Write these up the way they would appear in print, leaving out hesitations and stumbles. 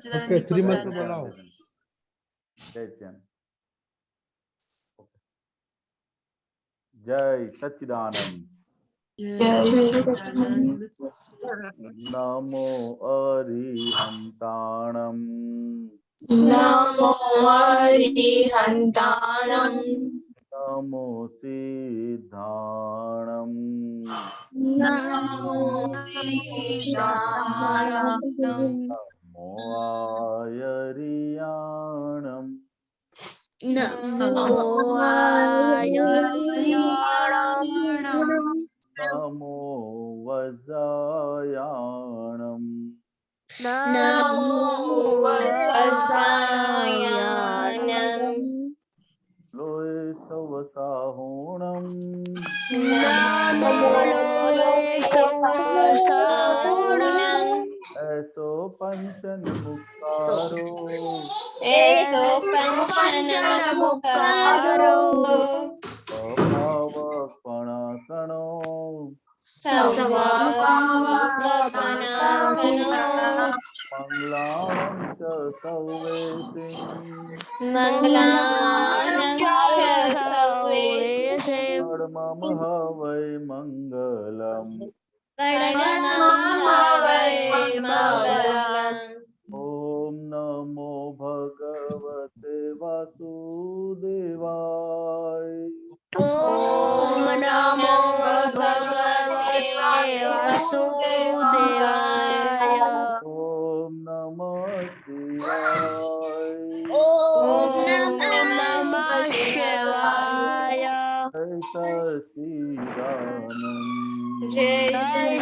Okay, श्रीमत बुलाओ। जय सच्चिदानंद। नमो अरिहंताणं नमो अरिहंताणं नमो सिद्धाणं नमो सिद्धाणं नमो आयर्याणं नमो आयर्याणं नमो वज्रायाणं नमो वज्रायाणं लोय सवसाहोणं नमो लोयसवसाहोणं ऐसो पंचन मुक्तारो एसो पंचनमुखारो स्वभावपणासनो सर्वपावपनासनो मंगलानं च सर्वेसिं मंगलानं च सर्वेषां परमं हवै मंगलम् परमं हवै मंगलम्। ॐ नमो भगवते वासुदेवाय ॐ नमो भगवते वासुदेवाय ॐ नमः शिवाय ॐ नमः शिवाय। जय सच्चिदानंद। जय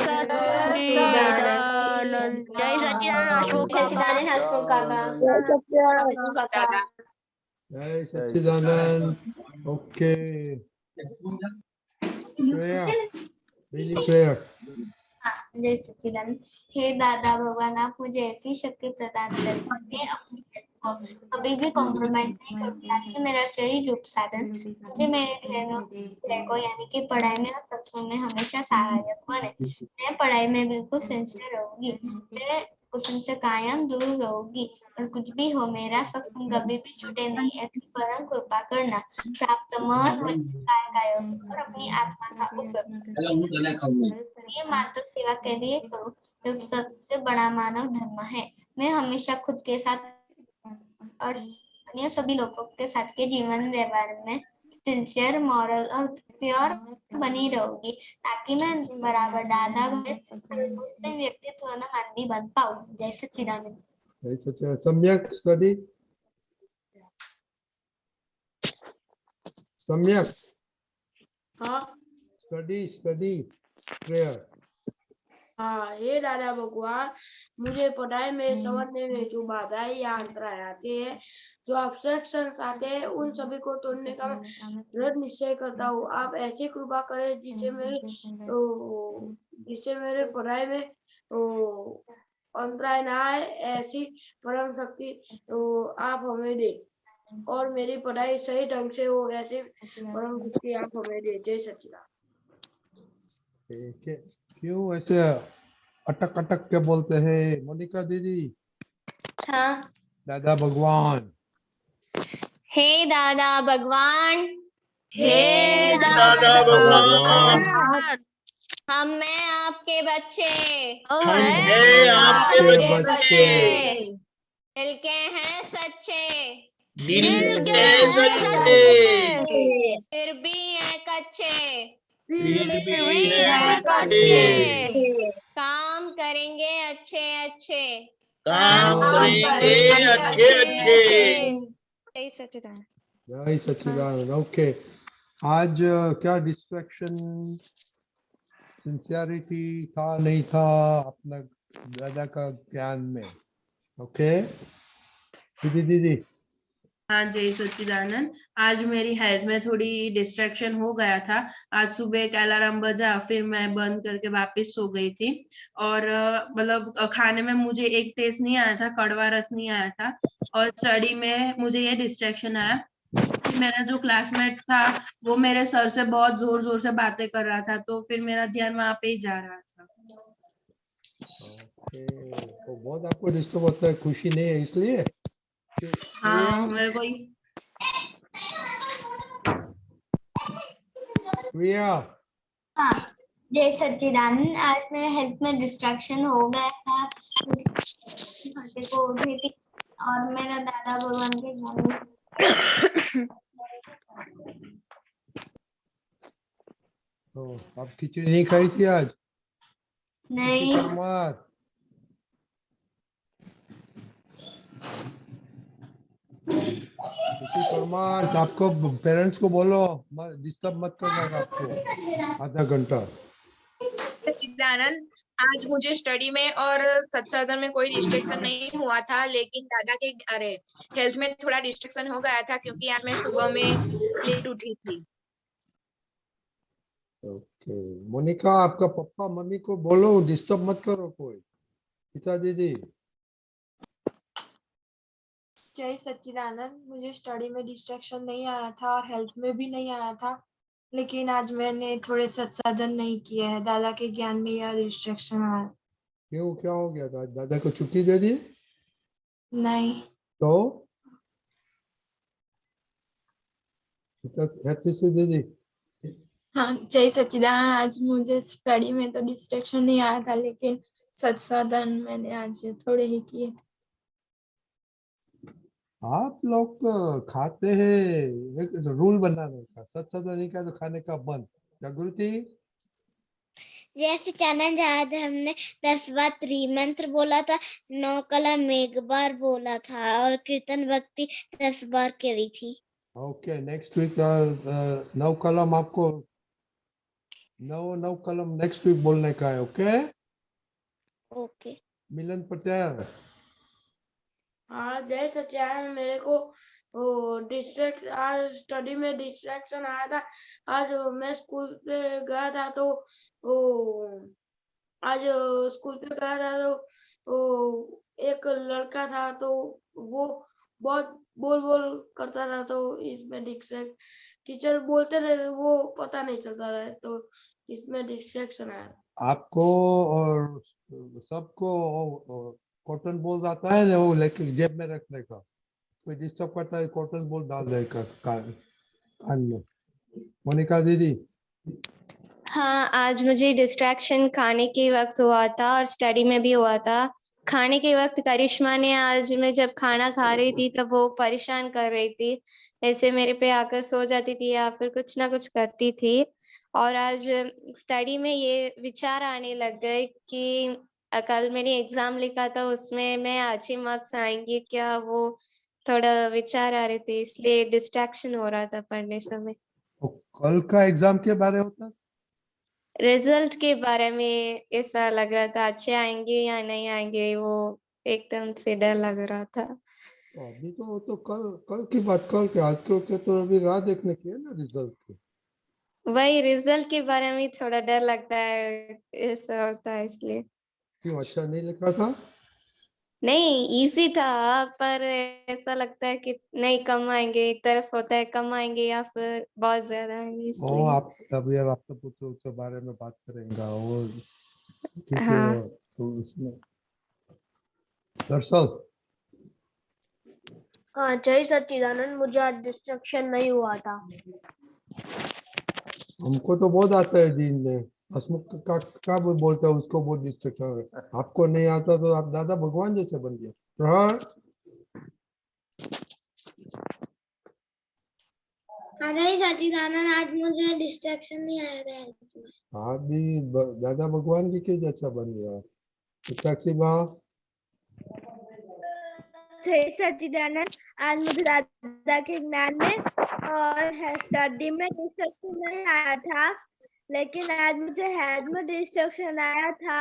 सच्चिदानंद। जय सच्चिदानंद हसमुख काका। जय Sachchidanand. Okay, prayer, daily prayer. जय सच्चिदानंद। हे दादा भगवान, आप मुझे ऐसी शक्ति प्रदान करें मैं अपनी हेल्थ को कभी भी कॉम्प्रोमाइज नहीं करूँ, ताकि मेरा शरीर रूप साधन मुझे मेरे ध्येय को यानी कि पढ़ाई में और सत्संग में हमेशा सहायक बने। मैं पढ़ाई में बिल्कुल सिंसियर रहूंगी, मैं कुसुम से कायम दूर रहूंगी, और कुछ भी हो मेरा सत्संग कभी भी छूटे नहीं, ऐसी परम कृपा करना। प्राप्त मन वचन काय का योग और अपनी आत्मा का उपयोग ये मात्र सेवा के लिए करूं, जो सबसे बड़ा मानव धर्म है। मैं हमेशा खुद के साथ और अन्य सभी लोगों के साथ के जीवन व्यवहार में सिंसियर, मॉरल और प्योर बनी रहूंगी, ताकि मैं बराबर दादा भाई सर्वोत्तम व्यक्तित्व न मानवी बन पाऊं। जय सच्चिदानंद। जय सच्चिदानंद। सम्यक स्टडी, सम्यक स्टडी प्रेयर। हाँ, हे दादा भगवान, मुझे पढ़ाई में समझने में जो बाधाएं या अंतराय आते हैं, जो ऑब्स्ट्रक्शंस आते हैं, उन सभी को तोड़ने का मैं दृढ़ निश्चय करता हूँ। आप ऐसी कृपा करें जिससे मेरे पढ़ाई में अंतराय ना आए, ऐसी परम शक्ति आप हमें दे, और मेरी पढ़ाई सही ढंग से हो, ऐसी परम शक्ति आप हमें दे। जय सच्चिदानंद। क्यों ऐसे अटक अटक के बोलते हैं मोनिका दीदी? हाँ, दादा भगवान। हे दादा भगवान, हे दादा भगवान, हम मैं आपके बच्चे हम हैं आपके बच्चे, दिल के हैं सच्चे, दिल के सच्चे, फिर भी हैं कच्चे, फिर भी हैं कच्चे, काम करेंगे अच्छे अच्छे। काम करेंगे अच्छे अच्छे। जय सच्चिदानंद। जय सच्चिदानंद। ओके, आज क्या डिस्ट्रैक्शन, सिंसियरिटी था नहीं था अपना दादा का ज्ञान में? ओके दीदी दीदी। हाँ, जय सच्चिदानंद। आज मेरी हेल्थ में थोड़ी डिस्ट्रैक्शन हो गया था। आज सुबह एक अलार्म बजा, फिर मैं बंद करके वापस सो गई थी, और मतलब खाने में मुझे एक टेस्ट नहीं आया था, कड़वा रस नहीं आया था, और स्टडी में मुझे ये डिस्ट्रैक्शन आया कि मेरा जो क्लासमेट था वो मेरे सर से बहुत जोर जोर से बातें कर रहा था, तो फिर मेरा ध्यान वहां पे ही जा रहा था। तो बहुत आपको डिस्टर्ब होता है, खुशी नहीं है इसलिए? हाँ मेरे को प्रिया, हाँ, जय सच्चिदानंद। आज मेरे हेल्थ में डिस्ट्रैक्शन हो गया था, घंटे को उठी थी और मेरा दादा भगवान के ज्ञान में तो आप खिचड़ी नहीं खाई थी आज? नहीं। परमार, परमार, आपको पेरेंट्स को बोलो डिस्टर्ब मत करना रात को आधा घंटा। सच्चिदानंद, आज मुझे स्टडी में और सत्साधन में कोई डिस्ट्रैक्शन नहीं हुआ था, लेकिन दादा के हेल्थ में थोड़ा डिस्ट्रैक्शन हो गया था क्योंकि आज मैं सुबह में लेट उठी थी। ओके, मोनिका, आपका पापा मम्मी को बोलो डिस्टर्ब मत करो कोई। पिता दीदी, जय सच्चिदानंद, मुझे स्टडी में डिस्ट्रैक्शन नहीं आया था और हेल्थ में भी नहीं आया था, लेकिन आज मैंने थोड़े सत्साधन नहीं किए हैं, दादा के ज्ञान में यह डिस्ट्रैक्शन आया। क्यों, क्या हो गया था? दादा को छुट्टी दे दी नहीं। तो? पिता से दीदी, हाँ, जय सच्चिदानंद, आज मुझे स्टडी में तो डिस्ट्रैक्शन नहीं आया था, लेकिन सत्साधन मैंने आज थोड़े ही किए थे। आप लोग खाते हैं, एक रूल बनाने का, सत्संग नहीं का तो खाने का बंद। जागृति, जैसे चैलेंज आज हमने 10 बार त्रिमंत्र बोला था, 9 कलम एक बार बोला था और कीर्तन भक्ति 10 बार करी थी। ओके, नेक्स्ट वीक 9 कलम आपको 9 कलम नेक्स्ट वीक बोलने का है। Okay, okay. मिलन पटेल, हाँ, जय सच्चिदानंद, मेरे को आज स्टडी में डिस्ट्रैक्शन आया था। आज मैं स्कूल पे गया था तो आज स्कूल पे गया था तो एक लड़का था तो वो बहुत बोल बोल करता था, तो इसमें डिस्ट्रैक्ट टीचर बोलते थे वो पता नहीं चलता था, तो इसमें डिस्ट्रैक्शन आया। आपको और सबको कॉटन बॉल आता है ना, वो लेके जेब में रखने का। कोई डिस्टर्ब करता है, कॉटन बॉल डाल देगा कान में। मोनिका दीदी, हाँ, आज मुझे डिस्ट्रैक्शन खाने के वक्त हुआ था और स्टडी में भी हुआ था। खाने के वक्त करिश्मा ने आज मैं जब खाना खा रही थी तब वो परेशान कर रही थी, ऐसे मेरे पे आकर सो जाती थी या फिर कुछ ना कुछ करती थी। और आज स्टडी में ये विचार आने लग गए कि कल मैंने एग्जाम लिखा था, उसमें मैं अच्छी मार्क्स आएंगे क्या, वो थोड़ा विचार आ रहे थे, इसलिए डिस्ट्रैक्शन हो रहा था पढ़ने समय। तो कल का एग्जाम के बारे होता? रिजल्ट के बारे में ऐसा लग रहा था, अच्छे आएंगे या नहीं आएंगे, वो एकदम से डर लग रहा था। तो अभी तो कल की बात, कल के आज के तो अभी राह देखने की है ना रिजल्ट की। वही रिजल्ट के बारे में थोड़ा डर लगता है, ऐसा होता है इसलिए। क्यों, अच्छा नहीं लिखा था? नहीं, इजी था, पर ऐसा लगता है कि नहीं कम आएंगे, एक तरफ होता है कम आएंगे या फिर बहुत ज्यादा आएंगे, ओ, इसलिए। आप अभी अब आप तो पुत्र उसके बारे में बात करेंगे वो, क्योंकि हाँ। तो उसमें दरअसल हाँ, जय सच्चिदानंद, मुझे आज डिस्ट्रैक्शन नहीं हुआ था। हमको तो बहुत आता है दिन में। हसमुख का भी बोलता है उसको बहुत डिस्ट्रक्शन है, आपको नहीं आता तो आप दादा भगवान जैसे बन गए। प्रहर, जय सच्चिदानंद, आज मुझे डिस्ट्रैक्शन नहीं आया था health में। आप भी दादा भगवान के जैसा बन गया। साक्षी भाव, जय सच्चिदानंद, आज मुझे दादा के ज्ञान में और स्टडी में डिस्ट्रैक्शन नहीं आया था, लेकिन आज मुझे हेल्थ में डिस्ट्रैक्शन आया था।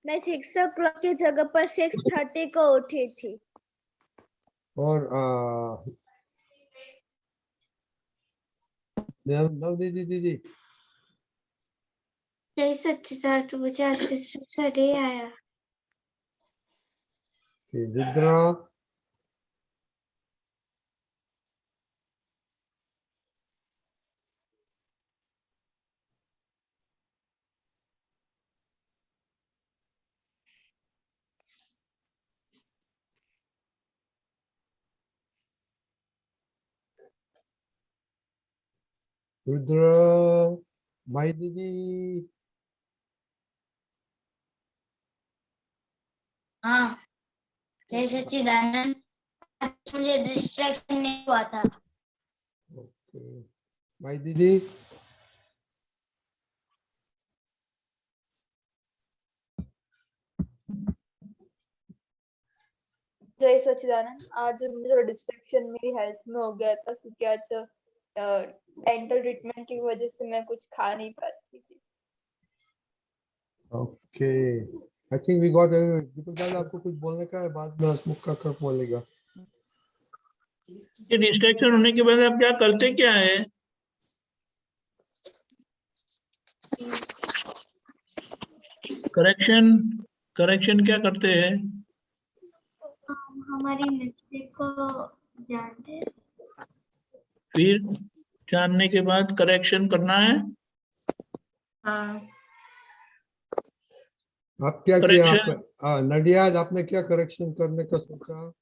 मैं 6 o'clock की जगह पर 6:30 को उठी थी। और दीदी दीदी, जय सच्चिदानंद, मुझे आज डिस्ट्रैक्शन नहीं आया। रुद्रा, रुद्र भाई दीदी। हाँ जय सच्चिदानंद, मुझे डिस्ट्रैक्शन नहीं हुआ था। ओके भाई दीदी। जय सच्चिदानंद, आज मुझे थोड़ा डिस्ट्रैक्शन मेरी हेल्थ में हो गया था क्योंकि आज डेंटल ट्रीटमेंट की वजह से मैं कुछ खा नहीं पाती थी। Okay I think we got. Deepak दादा आपको कुछ बोलने का है, बाद में हसमुख काका बोलेगा। ये डिस्ट्रैक्शन होने के बाद आप क्या करते क्या है? करेक्शन क्या करते हैं? हम हमारी मिस्टेक को जानते हैं। फिर जानने के बाद करेक्शन करना है। हाँ आप क्या किया? Correction? नडियाद आपने क्या करेक्शन करने का सोचा?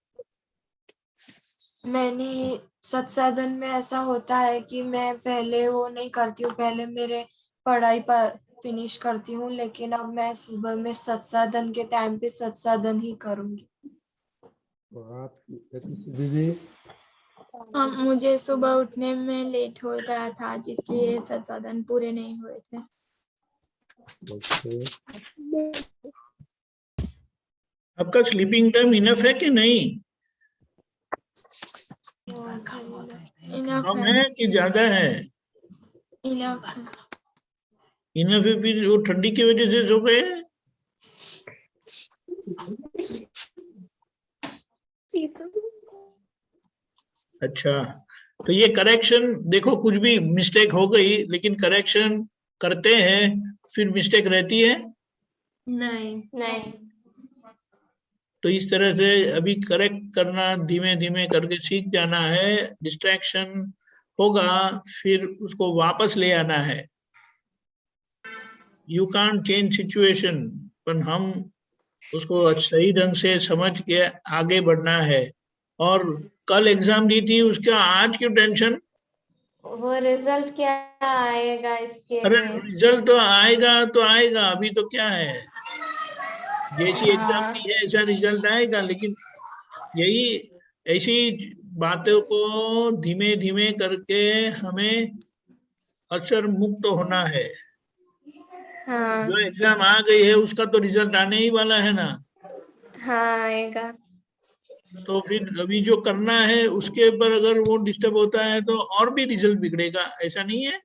मैंने सत्साधन में ऐसा होता है कि मैं पहले वो नहीं करती हूँ, पहले मेरे पढ़ाई पर फिनिश करती हूँ, लेकिन अब मैं सुबह में सत्साधन के टाइम पे सत्साधन ही करूंगी। और आप दीदी? मुझे सुबह उठने में लेट हो गया था, इसलिए संसाधन पूरे नहीं हुए थे। ओके आपका स्लीपिंग टाइम इनफ है कि नहीं? इनफ कम है, है कि ज्यादा है? इनफ है। इनफ है, फिर वो ठंडी की वजह से सो गए? अच्छा, तो ये करेक्शन देखो, कुछ भी मिस्टेक हो गई लेकिन करेक्शन करते हैं फिर मिस्टेक रहती है नहीं नहीं। तो इस तरह से अभी करेक्ट करना, धीमे धीमे करके सीख जाना है। डिस्ट्रैक्शन होगा फिर उसको वापस ले आना है। यू कांट चेंज सिचुएशन, पर हम उसको सही ढंग से समझ के आगे बढ़ना है। और कल एग्जाम दी थी उसका आज क्यों टेंशन? वो रिजल्ट क्या आएगा इसके अरे लिए। रिजल्ट तो आएगा, अभी तो क्या है, जैसी एग्जाम दी है ऐसा रिजल्ट आएगा। लेकिन यही ऐसी बातों को धीमे धीमे करके हमें असर मुक्त होना है। हाँ जो एग्जाम आ गई है उसका तो रिजल्ट आने ही वाला है ना। हाँ आएगा। तो फिर अभी जो करना है उसके ऊपर अगर वो डिस्टर्ब होता है तो और भी रिजल्ट बिगड़ेगा, ऐसा नहीं है?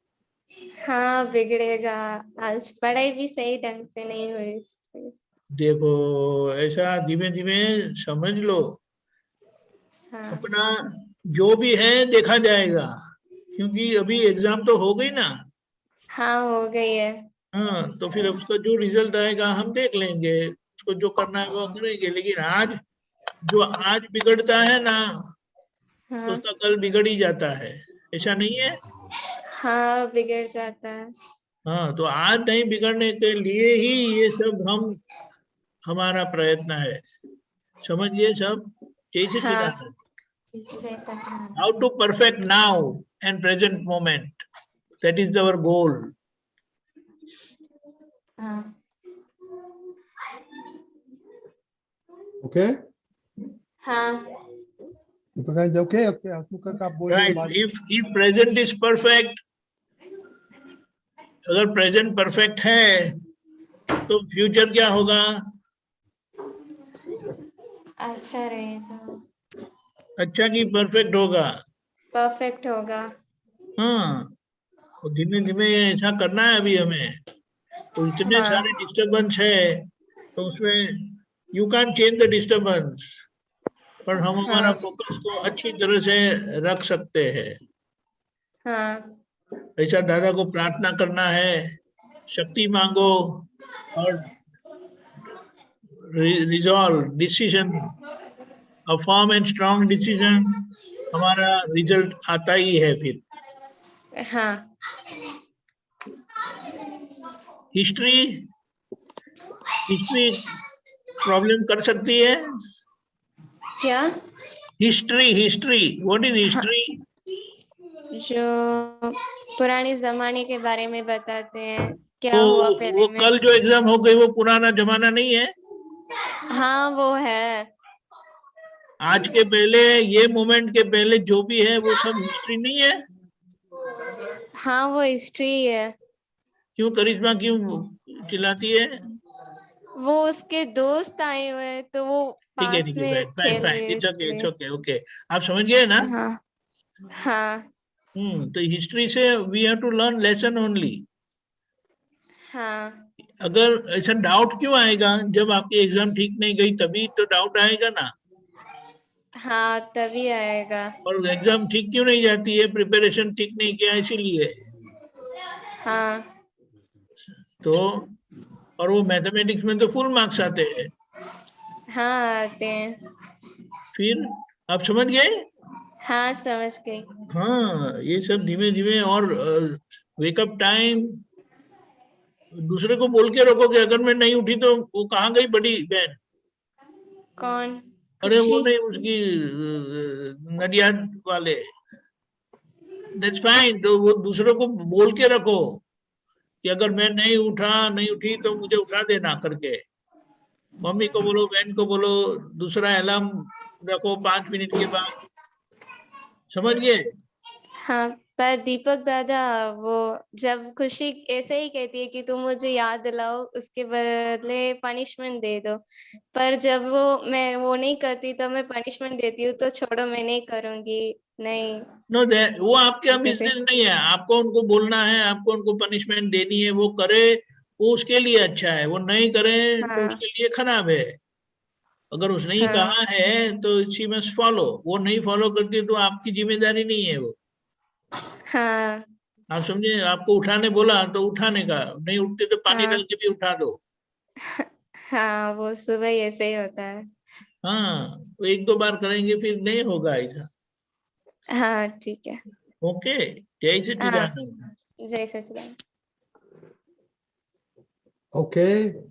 हाँ बिगड़ेगा, आज पढ़ाई भी सही ढंग से नहीं हुई इसलिए। देखो ऐसा धीमे धीमे समझ लो। हाँ अपना जो भी है देखा जाएगा, क्योंकि अभी एग्जाम तो हो गई ना। हाँ हो गई है। हाँ, तो फिर उसका जो रिजल्ट आएगा हम देख लेंगे, उसको जो करना है वो करेंगे। लेकिन आज जो आज बिगड़ता है ना तो हाँ उसका कल बिगड़ ही जाता है, ऐसा नहीं है? हाँ बिगड़ जाता है। हाँ, तो आज नहीं बिगड़ने के लिए ही ये सब हमारा प्रयत्न है, समझिए सब। जैसे हाँ जैसा हाँ। How to perfect now and present moment, that is our goal. हाँ ओके हाँ दीपक ओके ओके हसमुख काका आप बोलिए राइट, बाद। इफ प्रेजेंट इज परफेक्ट, अगर प्रेजेंट परफेक्ट है तो फ्यूचर क्या होगा? अच्छा रहेगा, अच्छा कि परफेक्ट होगा? परफेक्ट होगा। हाँ, तो धीमे धीमे ऐसा करना है अभी हमें। तो इतने हाँ सारे डिस्टरबेंस है तो उसमें you can change the disturbance, पर हम हमारा हाँ फोकस को अच्छी तरह से रख सकते हैं। हाँ ऐसा दादा को प्रार्थना करना है, शक्ति मांगो और resolve decision, a firm and strong decision, हमारा रिजल्ट आता ही है फिर। हाँ। हिस्ट्री प्रॉब्लम कर सकती है। क्या? History what is history? जो पुराने जमाने के बारे में बताते हैं, क्या तो हुआ पहले वो में। कल जो एग्जाम हो गई वो पुराना जमाना नहीं है। हाँ वो है। आज के पहले, ये मोमेंट के पहले जो भी है वो सब हिस्ट्री नहीं है। हाँ वो हिस्ट्री है। क्यों करिश्मा क्यों चिल्लाती है? वो उसके दोस्त आए हुए हैं तो वो ठीक है पास ठीक है, में फाइन फाइन खेल फाइन, रहे हैं इट्स ओके इट्स इसलिए। Okay okay. आप समझ गए ना? हाँ हाँ तो हिस्ट्री से we have to learn lesson only. हाँ अगर ऐसा डाउट क्यों आएगा? जब आपकी एग्जाम ठीक नहीं गई तभी तो डाउट आएगा ना। हाँ तभी आएगा। और एग्जाम ठीक क्यों नहीं जाती है? प्रिपरेशन ठीक नहीं किया इसीलिए। हाँ तो और वो मैथमेटिक्स में तो फुल मार्क्स आते हैं। हाँ आते हैं। फिर आप समझ गए? हाँ समझ गई। हाँ, ये सब धीमे धीमे। और वेकअप टाइम दूसरे को बोल के रखो कि अगर मैं नहीं उठी तो वो कहाँ गई बड़ी बहन? कौन? अरे वो खुशी? नहीं, उसकी नडियाद वाले। दैट्स फाइन, तो वो दूसरों को बोल के रखो कि अगर मैं नहीं उठी तो मुझे उठा देना करके। मम्मी को बोलो, बहन को बोलो, दूसरा अलार्म रखो 5 मिनट के बाद। समझ गए? हाँ पर दीपक दादा, वो जब खुशी ऐसे ही कहती है कि तुम मुझे याद दिलाओ उसके बदले पनिशमेंट दे दो, पर जब मैं वो नहीं करती तो मैं पनिशमेंट देती हूँ, तो छोड़ो मैं नहीं करूंगी। नहीं नो, वो आपका कहते। बिजनेस नहीं है। आपको उनको बोलना है, आपको उनको पनिशमेंट देनी है। वो करे वो उसके लिए अच्छा है, वो नहीं करे तो हाँ उसके लिए खराब है। अगर उसने ही हाँ कहा है तो शी मस्ट फॉलो। वो नहीं फॉलो करती तो आपकी जिम्मेदारी नहीं है वो। हाँ आप समझे? आपको उठाने बोला तो उठाने का, नहीं उठते तो पानी डाल हाँ के भी उठा दो। हाँ वो सुबह ही ऐसे ही होता है। हाँ, वो एक दो बार करेंगे फिर नहीं होगा ऐसा। हाँ ठीक है। ओके, जय हाँ सच्चिदानंद। जय सचिदानंद। ओके,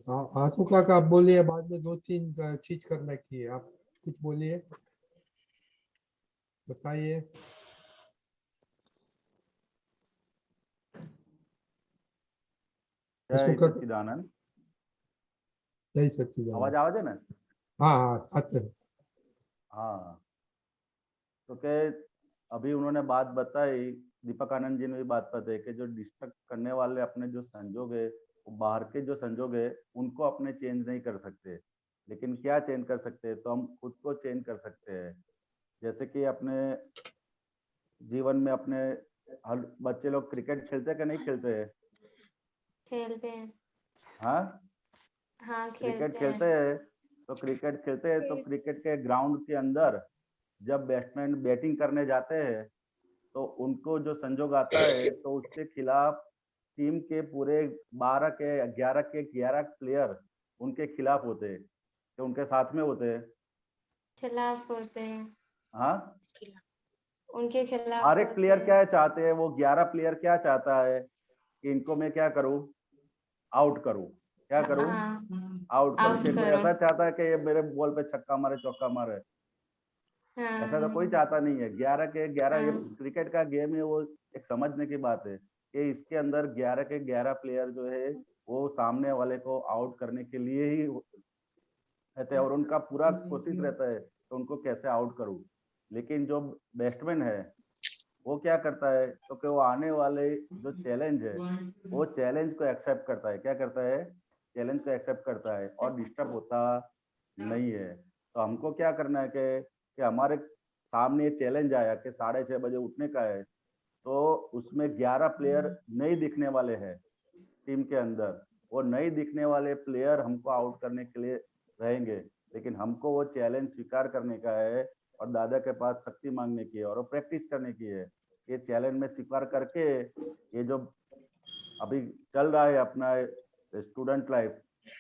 आंसू काका आप बोलिए, बाद में 2-3 चीज करने की है, आप कुछ बोलिए, बताइए। आंसू जय काका, सच्चिदानंद। जय आवाज सच्चिदानंद। आवाज है ना? हाँ हाँ आते हैं। हाँ, तो क्या अभी उन्होंने बात बताई, दीपक आनंद जी ने भी बात बताई कि जो डिस्ट्रक्ट करने वाले अपने जो संजोग है, वो बाहर के जो संजोग है उनको अपने चेंज नहीं कर सकते, लेकिन क्या चेंज कर सकते हैं? तो हम खुद को चेंज कर सकते हैं। जैसे कि अपने जीवन में अपने हर बच्चे लोग क्रिकेट खेलते कि नहीं खेलते हैं? खेलते हैं। हाँ, हाँ क्रिकेट खेलते खेलते हैं। हैं। तो क्रिकेट खेलते हैं तो क्रिकेट के ग्राउंड के अंदर जब बैट्समैन बैटिंग करने जाते हैं तो उनको जो संजोग आता है तो उसके खिलाफ टीम के पूरे 12 के 11 प्लेयर उनके खिलाफ होते हैं, तो उनके साथ में होते हैं। खिलाफ होते हैं। हाँ, उनके खिलाफ हर एक होते प्लेयर हैं। क्या चाहते हैं, वो 11 प्लेयर क्या चाहता है कि इनको मैं क्या करूं, आउट करूं। क्या करूं? हाँ आउट करूं। आउट क्या कोई करो। ऐसा चाहता है कि ये मेरे बॉल पे छक्का मारे, चौका मारे? ऐसा तो कोई हाँ चाहता नहीं है। 11 के 11, ये हाँ क्रिकेट का गेम है, वो एक समझने की बात है कि इसके अंदर 11 के 11 प्लेयर जो है वो सामने वाले को आउट करने के लिए ही रहते हैं और उनका पूरा कोशिश रहता है तो उनको कैसे आउट करूं। लेकिन जो बैट्समैन है वो क्या करता है, तो कि वो आने वाले जो चैलेंज है वो चैलेंज को एक्सेप्ट करता है। क्या करता है? चैलेंज को एक्सेप्ट करता है और डिस्टर्ब होता नहीं है। तो हमको क्या करना है कि हमारे सामने ये चैलेंज आया कि 6:30 बजे उठने का है, तो उसमें 11 प्लेयर नहीं दिखने वाले हैं टीम के अंदर। वो नहीं दिखने वाले प्लेयर हमको आउट करने के लिए रहेंगे, लेकिन हमको वो चैलेंज स्वीकार करने का है और दादा के पास शक्ति मांगने की है और प्रैक्टिस करने की है। ये चैलेंज में स्वीकार करके ये जो अभी चल रहा है अपना स्टूडेंट लाइफ,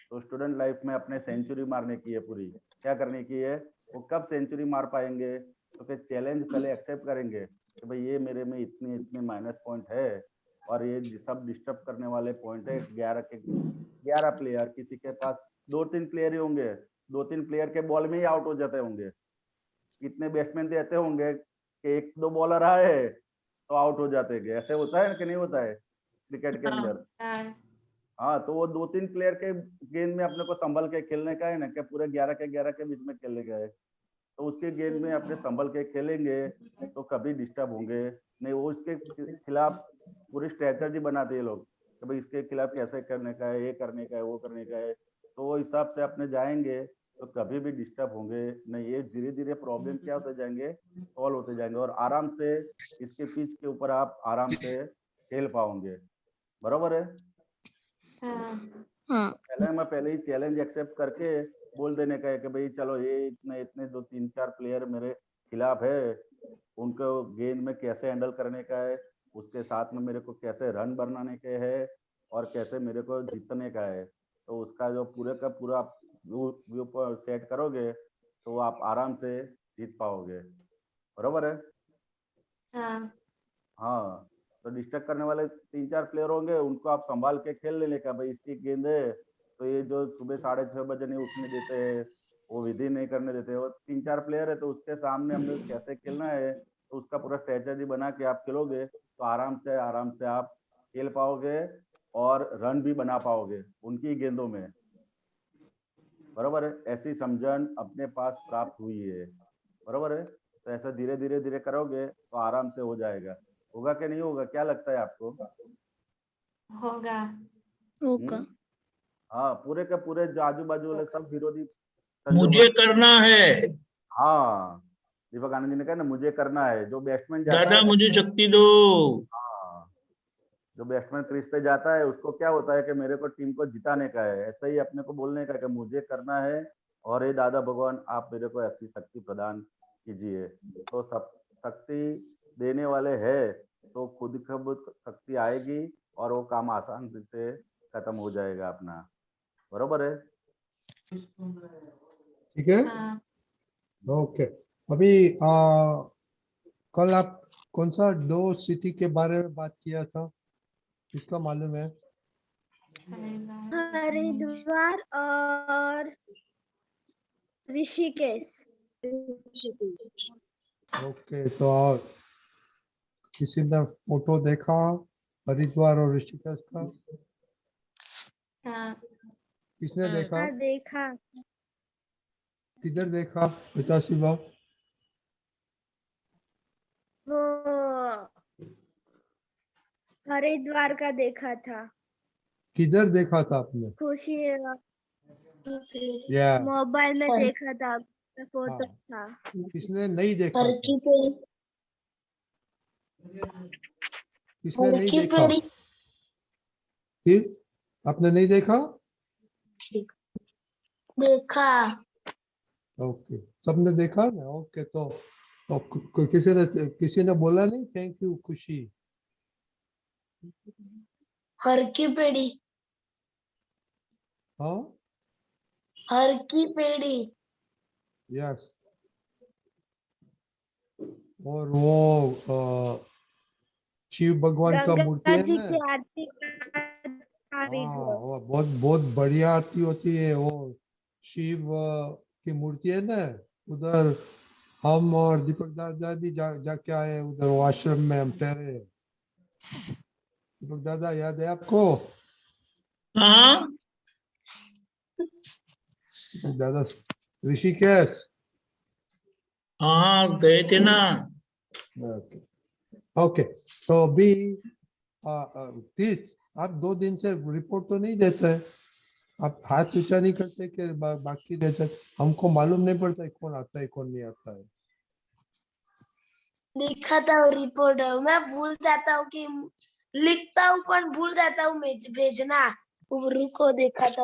तो स्टूडेंट लाइफ में अपने सेंचुरी मारने की है पूरी। क्या करने की है? वो कब सेंचुरी मार पाएंगे? तो फिर चैलेंज पहले एक्सेप्ट करेंगे कि भाई ये मेरे में इतने इतने माइनस पॉइंट है और ये सब डिस्टर्ब करने वाले पॉइंट है। 11 के 11 प्लेयर, किसी के पास 2-3 प्लेयर ही होंगे, 2-3 प्लेयर के बॉल में ही आउट हो जाते होंगे। कितने बैट्समैन देते होंगे कि 1-2 बॉलर आए तो आउट हो जाते हैं। ऐसे होता है कि नहीं होता है क्रिकेट के अंदर? हाँ, तो वो 2-3 प्लेयर के गेंद में अपने को संभल के खेलने का है ना, क्या पूरे 11 के 11 के बीच में खेलने का है। तो उसके गेंद में अपने संभल के खेलेंगे तो कभी डिस्टर्ब होंगे नहीं। वो उसके खिलाफ पूरी स्ट्रेटजी बनाते हैं लोग कि भाई इसके खिलाफ कैसे करने का है, ये करने का है, वो करने का है। तो वो हिसाब से अपने जाएंगे तो कभी भी डिस्टर्ब होंगे नहीं। ये धीरे धीरे प्रॉब्लम क्या होते जाएंगे, सॉल्व होते जाएंगे और आराम से इसके पिच के ऊपर आप आराम से खेल पाओगे। बराबर है? पहले ही चैलेंज एक्सेप्ट करके बोल देने का है कि भाई चलो ये इतने इतने 2-3-4 प्लेयर मेरे खिलाफ है, उनको गेंद में कैसे हैंडल करने का है, उसके साथ में मेरे को कैसे रन बनाने के हैं और कैसे मेरे को जीतने का है। तो उसका जो पूरे का पूरा व्यू पर सेट करोगे तो आप आराम से जीत पाओगे। बराबर है? हाँ, तो डिस्टर्ब करने वाले 3-4 प्लेयर होंगे, उनको आप संभाल के खेल लेने का। भाई इसकी गेंद है तो ये जो सुबह 6:30 बजे नहीं उठने देते हैं, वो विधि नहीं करने देते, वो 3-4 प्लेयर है तो उसके सामने हमने कैसे खेलना है तो उसका पूरा स्ट्रेटजी बना के आप खेलोगे तो आराम से आप खेल पाओगे और रन भी बना पाओगे उनकी गेंदों में। बराबर है? ऐसी समझन अपने पास प्राप्त हुई है। बराबर है? तो ऐसा धीरे धीरे करोगे तो आराम से हो जाएगा। होगा कि नहीं होगा, क्या लगता है आपको? होगा। हाँ, पूरे के पूरे जो आजू बाजू वाले सब विरोधी मुझे करना है। हाँ, दीपक आनंद जी ने कहा ना, मुझे करना है। जो बैट्समैन जाता दादा है, मुझे शक्ति दो। हाँ, जो बैट्समैन क्रीज पे जाता है उसको क्या होता है कि मेरे को टीम को जिताने का है। ऐसा ही अपने को बोलने का है कि मुझे करना है और ये दादा भगवान आप मेरे को ऐसी शक्ति प्रदान कीजिए। तो सब शक्ति देने वाले है तो खुद शक्ति आएगी और वो काम आसान से खत्म हो जाएगा अपना। बरोबर है? ठीक है, ओके। अभी कल आप कौन सा 2 सिटी के बारे में बात किया था, किसका मालूम है? हरिद्वार और ऋषिकेश। ओके, तो किसी ने फोटो देखा हरिद्वार और ऋषिकेश का? किसने देखा? देखा। किधर देखा पिताश्री बाबू? वो हरिद्वार का देखा था। किधर देखा था आपने? खुशी या मोबाइल में देखा था, फोटो था। किसने नहीं देखा था? किसने नहीं देखा? फिर आपने नहीं देखा? देखा। ओके, सबने देखा ना? ओके, तो किसी ने बोला नहीं थैंक यू खुशी? हर की पेड़ी। हाँ, हर की पेड़ी। यस। और वो शिव भगवान का मूर्ति है ना? हाँ, वो बहुत बहुत बढ़िया आरती होती है। वो शिव की मूर्ति है ना, उधर हम और दीपक दादा भी जाके आए उधर, वो आश्रम में हम ठहरे। दीपक दादा याद है आपको? हाँ दादा ऋषिकेश। हाँ गए थे ना। Okay, okay. तो अभी तीर्थ, आप 2 दिन से रिपोर्ट तो नहीं देते हैं, आप हाथ ऊंचा नहीं करते कि बाकी रहते? हमको मालूम नहीं पड़ता है कौन आता है कौन नहीं आता है। लिखा था रिपोर्ट, मैं भूल जाता हूँ कि लिखता हूँ पर भूल जाता हूँ भेजना। रुको, देखा था।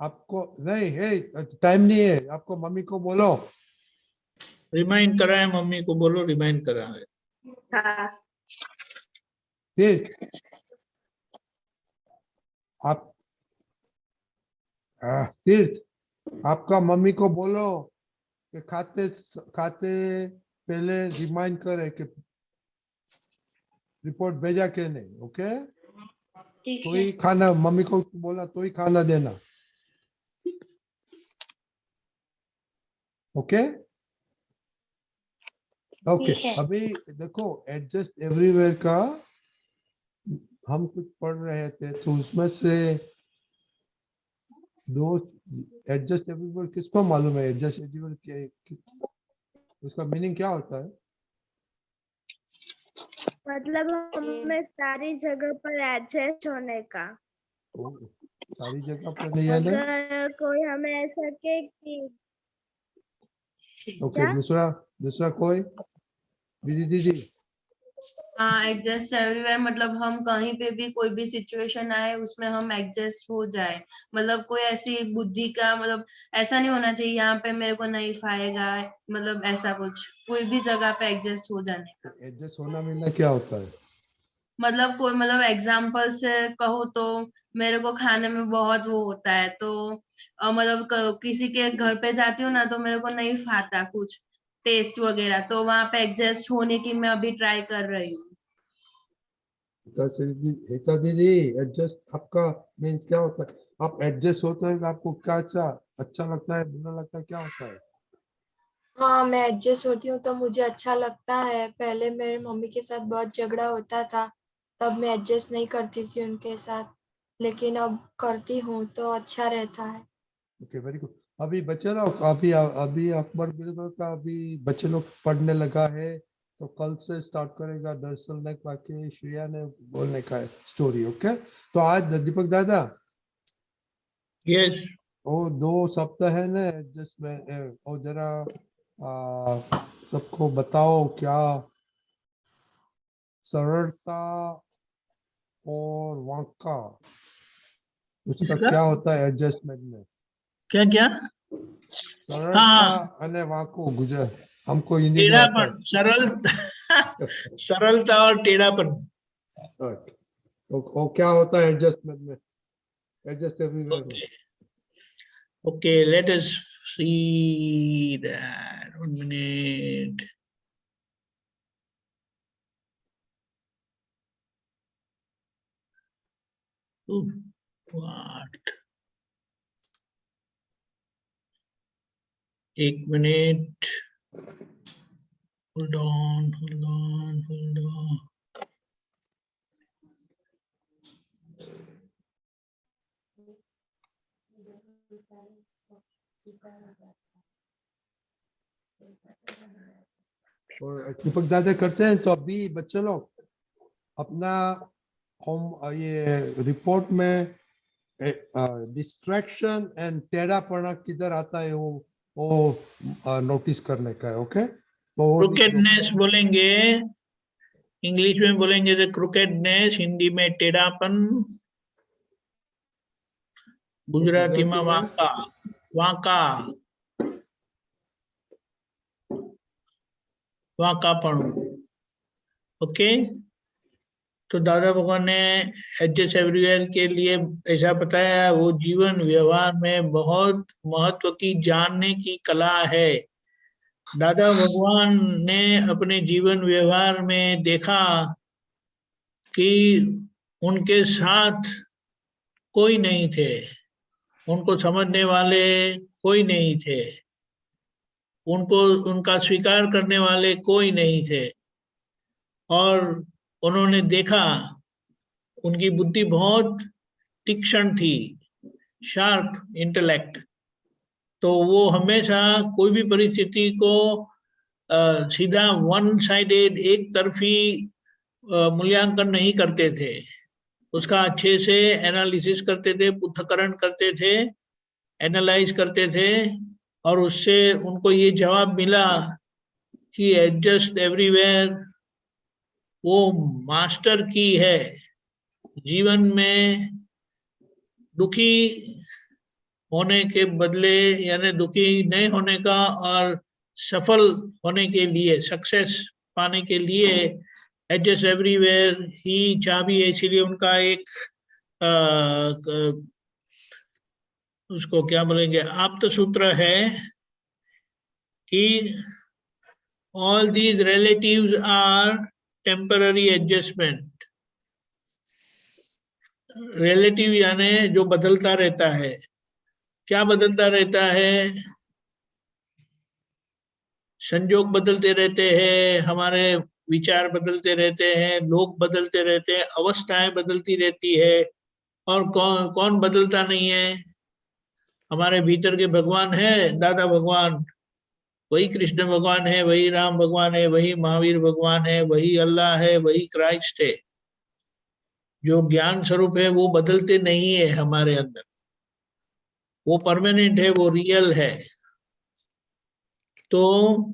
आपको नहीं है, टाइम नहीं है, आपको मम्मी को बोलो रिमाइंड करा है, मम्मी को बोलो रिमाइंड करा है। हाँ। तीर्थ, आप तीर्थ, आपका मम्मी को बोलो कि खाते पहले रिमाइंड करे कि रिपोर्ट भेजा के नहीं। ओके, तो ही खाना, मम्मी को बोला तो ही खाना देना। ओके, ओके ठीक है। अभी देखो एडजस्ट एवरीवेयर का हम कुछ पढ़ रहे थे तो उसमें से दो एडजस्ट एवरीवेयर किसको मालूम है? एडजस्ट एवरीवेयर उसका मीनिंग क्या होता है? मतलब हमें सारी जगह पर एडजस्ट होने का। सारी जगह पर नहीं है ना? अगर कोई हमें ऐसा कहे कि ओके क्या? दूसरा कोई दीदी हाँ, एडजस्ट एवरीवेयर मतलब हम कहीं पे भी कोई भी सिचुएशन आए उसमें हम एडजस्ट हो जाए। मतलब कोई ऐसी बुद्धि का मतलब ऐसा नहीं होना चाहिए यहाँ पे मेरे को नहीं फाएगा, मतलब ऐसा कुछ कोई भी जगह पे एडजस्ट हो जाने का। एडजस्ट होना मिलना क्या होता है? मतलब कोई मतलब एग्जाम्पल से कहो तो मेरे को खाने में बहुत वो होता है तो मतलब किसी के घर पे जाती हूँ ना तो मेरे को नहीं फाता कुछ टेस्ट वगैरह, तो वहां पे एडजस्ट होने की मैं अभी ट्राई कर रही हूँ। हेता दीदी एडजस्ट आपका मीन्स क्या होता है? आप एडजस्ट होते हैं तो आपको क्या अच्छा लगता है, बुरा लगता है, क्या होता है? हाँ, मैं एडजस्ट होती हूँ तो मुझे अच्छा लगता है। पहले मेरे मम्मी के साथ बहुत झगड़ा होता था, तब मैं एडजस्ट नहीं करती थी उनके साथ, लेकिन अब करती हूँ तो अच्छा रहता है। Okay very good. अभी बच्चे लोग अभी अकबर बिरबल का अभी बच्चे लोग पढ़ने लगा है तो कल से स्टार्ट करेगा। दरअसल ने बाकी श्रेया ने बोलने का है स्टोरी। ओके तो आज दीपक दादा यस वो 2 सप्ताह है ना एडजस्टमेंट और जरा सबको बताओ क्या सरलता और वाका उसका इसका क्या होता है एडजस्टमेंट में? क्या क्या? सरलता हाँ, अने वाको गुजर हमको हिंदी नहीं आता टेढ़ापन, सरल है। सरलता और टेढ़ापन। वो क्या होता है एडजस्टमेंट में? एडजस्ट एवरीवेयर में okay okay, let us see that, 1 minute. What, 1 minute, hold on hold on hold on. और दीपक दादा करते हैं तो अभी बच्चे लोग अपना होम ये रिपोर्ट में डिस्ट्रैक्शन एंड टेढ़ापना किधर आता है वो नोटिस करने का है। ओके तो वो लिख दो। क्रुकेडनेस बोलेंगे, इंग्लिश में बोलेंगे तो क्रुकेडनेस, हिंदी में टेढ़ापन, गुजराती में वांका, वांका, वांकापणु। ओके तो दादा भगवान ने एडजस्ट एवरीवेयर के लिए ऐसा बताया, वो जीवन व्यवहार में बहुत महत्व की जानने की कला है। दादा भगवान ने अपने जीवन व्यवहार में देखा कि उनके साथ कोई नहीं थे, उनको समझने वाले कोई नहीं थे, उनको उनका स्वीकार करने वाले कोई नहीं थे। और उन्होंने देखा उनकी बुद्धि बहुत तीक्ष्ण थी, शार्प इंटेलेक्ट। तो वो हमेशा कोई भी परिस्थिति को सीधा वन साइडेड एक तरफी मूल्यांकन नहीं करते थे, उसका अच्छे से एनालिसिस करते थे, पृथक्करण करते थे, एनालाइज करते थे। और उससे उनको ये जवाब मिला कि एडजस्ट एवरीवेयर वो मास्टर की है। जीवन में दुखी होने के बदले, यानी दुखी नहीं होने का और सफल होने के लिए, सक्सेस पाने के लिए एडजस्ट एवरीवेयर ही चाबी है। इसीलिए उनका एक उसको क्या बोलेंगे, आप्त सूत्र है कि all these relatives are temporary adjustment। Relative यानी जो बदलता रहता है। क्या बदलता रहता है? संजोग बदलते रहते हैं, हमारे विचार बदलते रहते हैं, लोग बदलते रहते हैं, अवस्थाएं बदलती रहती है, और कौन कौन बदलता नहीं है? हमारे भीतर के भगवान है, दादा भगवान, वही कृष्ण भगवान है, वही राम भगवान है, वही महावीर भगवान है, वही अल्लाह है, वही क्राइस्ट है। जो ज्ञान स्वरूप है वो बदलते नहीं है हमारे अंदर, वो परमानेंट है, वो रियल है। तो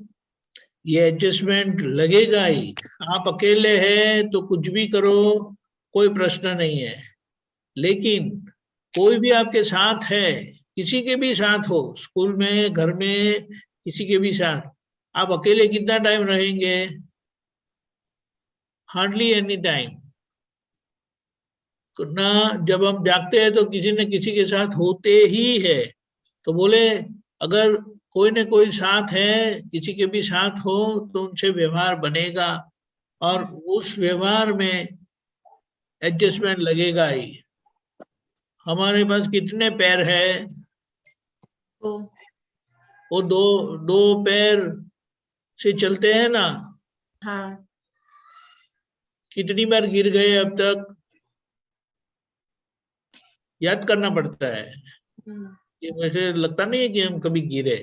ये एडजस्टमेंट लगेगा ही। आप अकेले हैं तो कुछ भी करो, कोई प्रश्न नहीं है, लेकिन कोई भी आपके साथ है, किसी के भी साथ हो, स्कूल में, घर में, किसी के भी साथ, आप अकेले कितना टाइम रहेंगे? हार्डली एनी टाइम ना। जब हम जागते हैं तो किसी न किसी के साथ होते ही है। तो बोले अगर कोई न कोई साथ है, किसी के भी साथ हो, तो उनसे व्यवहार बनेगा, और उस व्यवहार में एडजस्टमेंट लगेगा ही। हमारे पास कितने पैर है? वो दो दो पैर से चलते हैं ना। हाँ। कितनी बार गिर गए अब तक? याद करना पड़ता है। ये वैसे लगता नहीं है कि हम कभी गिरे।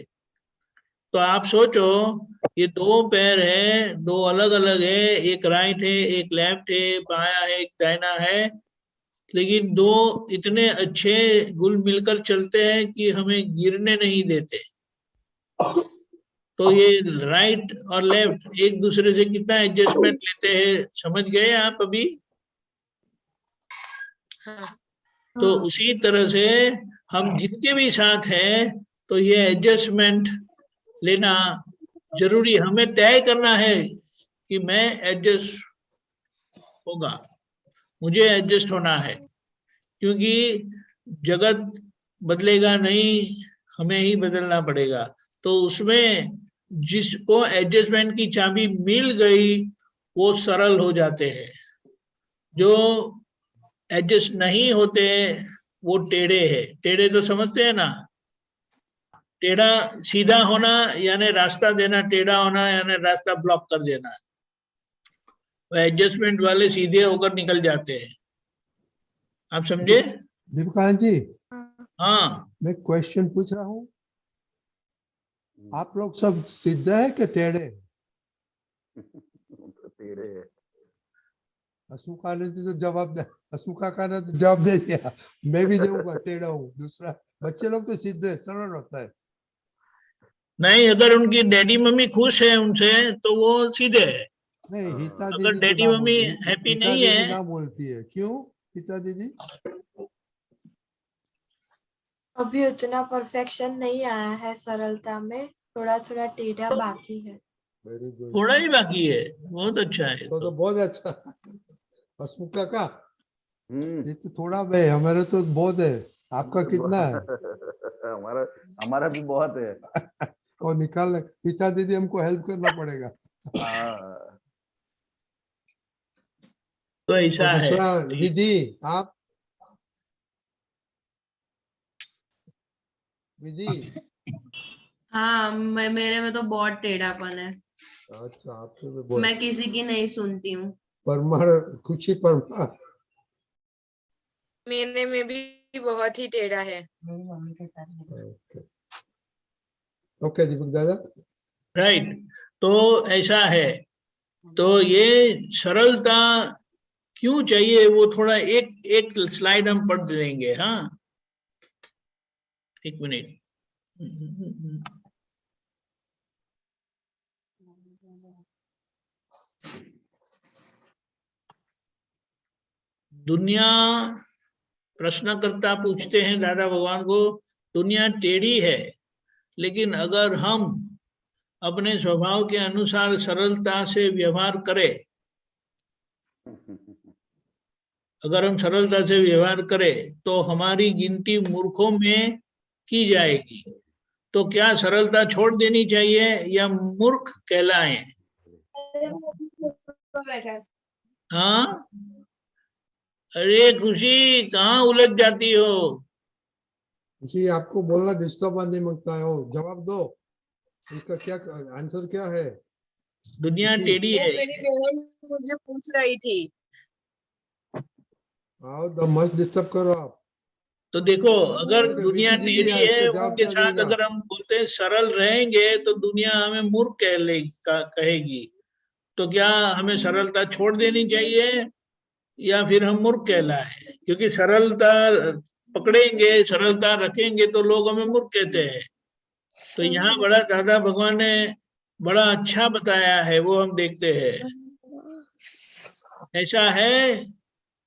तो आप सोचो, ये दो पैर है, दो अलग अलग है, एक राइट है, एक लेफ्ट है, बाया है, एक दाहिना है, लेकिन दो इतने अच्छे गुल मिलकर चलते हैं कि हमें गिरने नहीं देते। तो ये राइट और लेफ्ट एक दूसरे से कितना एडजस्टमेंट लेते हैं, समझ गए आप अभी? तो उसी तरह से हम जिनके भी साथ हैं, तो ये एडजस्टमेंट लेना जरूरी। हमें तय करना है कि मैं एडजस्ट होगा, मुझे एडजस्ट होना है, क्योंकि जगत बदलेगा नहीं, हमें ही बदलना पड़ेगा। तो उसमें जिसको एडजस्टमेंट की चाबी मिल गई वो सरल हो जाते हैं। जो एडजस्ट नहीं होते वो टेढ़े है। टेढ़े तो समझते हैं ना? टेढ़ा सीधा होना यानी रास्ता देना, टेढ़ा होना यानी रास्ता ब्लॉक कर देना। वो एडजस्टमेंट वाले सीधे होकर निकल जाते हैं। आप समझे? दीपकांत जी, हाँ, मैं क्वेश्चन पूछ रहा हूँ। आप लोग सब सीधे हैं कि टेढ़े? टेढ़े है। हसमुखा ने तो जवाब दे, हसमुखा का ने तो जवाब दे दिया। मैं भी दूंगा, टेढ़ा हूँ। दूसरा, बच्चे लोग तो सीधे सरल होता है। नहीं, अगर उनकी डैडी मम्मी खुश है उनसे तो वो सीधे है। नहीं, हिता अगर दीदी तो डैडी ना मम्मी बोलती, हैप्पी हिता नहीं दीदी है, ना बोलती है। क्यों हिता दीदी? अभी उतना परफेक्शन नहीं आया है सरलता में, थोड़ा थोड़ा टेढ़ा बाकी है। वेरी गुड, थोड़ा ही बाकी है, बहुत अच्छा है। तो बहुत अच्छा। हसमुखा का ये तो थोड़ा है, हमारे तो बहुत है। आपका कितना है? हमारा भी बहुत है। और निकालने, हिता दीदी हमको हेल्प करना पड़ेगा। तो ऐसा और है। दूसरा विधि, आप विधि? हाँ, मेरे में तो बहुत टेढ़ापन है। अच्छा, आपके में बहुत। मैं किसी की नहीं सुनती हूँ। परमार, खुशी परमार। मेरे में भी बहुत ही टेढ़ा है। ओके दीपक दादा। राइट, तो ऐसा है। तो ये सरलता क्यों चाहिए वो थोड़ा एक एक स्लाइड हम पढ़ लेंगे। हाँ, एक मिनट। दुनिया, प्रश्नकर्ता पूछते हैं दादा भगवान को, दुनिया टेढ़ी है, लेकिन अगर हम अपने स्वभाव के अनुसार सरलता से व्यवहार करें, अगर हम सरलता से व्यवहार करें तो हमारी गिनती मूर्खों में की जाएगी। तो क्या सरलता छोड़ देनी चाहिए या मूर्ख कहलाएं? हाँ, अरे खुशी, कहाँ उलझ जाती हो? खुशी, आपको बोलना डिस्टर्ब नहीं मांगता है, जवाब दो। इसका क्या आंसर क्या है? दुनिया किसी- टेढ़ी वो है। मेरी बहन मुझे पूछ रही थी। आओ द मत डिस्टर्ब करो आप। तो देखो, अगर ओके, दुनिया विकी दीजिए टेढ़ी है, इसका जवाब उनके क्या साथ देगा? अगर हम बोलते हैं सरल रहेंगे तो दुनिया हमें मूर्ख कहेगी। तो क्या हमें सरलता छोड़ देनी चाहिए या फिर हम मूर्ख कहलाए? क्योंकि सरलता पकड़ेंगे, सरलता रखेंगे तो लोग हमें मूर्ख कहते हैं। तो यहाँ बड़ा दादा भगवान ने बड़ा अच्छा बताया है, वो हम देखते हैं। ऐसा है,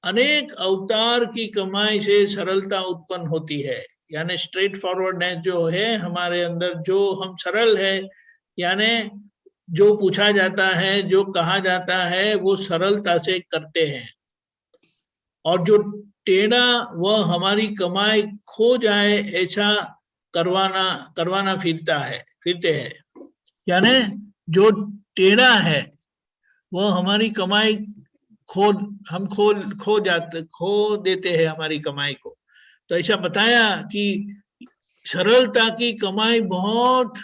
अनेक अवतार की कमाई से सरलता उत्पन्न होती है। यानी स्ट्रेट फॉरवर्डनेस जो है हमारे अंदर, जो हम सरल है, यानी जो पूछा जाता है, जो कहा जाता है, वो सरलता से करते हैं। और जो टेढ़ा, वह हमारी कमाई खो जाए ऐसा करवाना फिरते हैं। यानी जो टेढ़ा है वह हमारी कमाई खो हम खो देते हैं हमारी कमाई को। तो ऐसा बताया कि सरलता की कमाई बहुत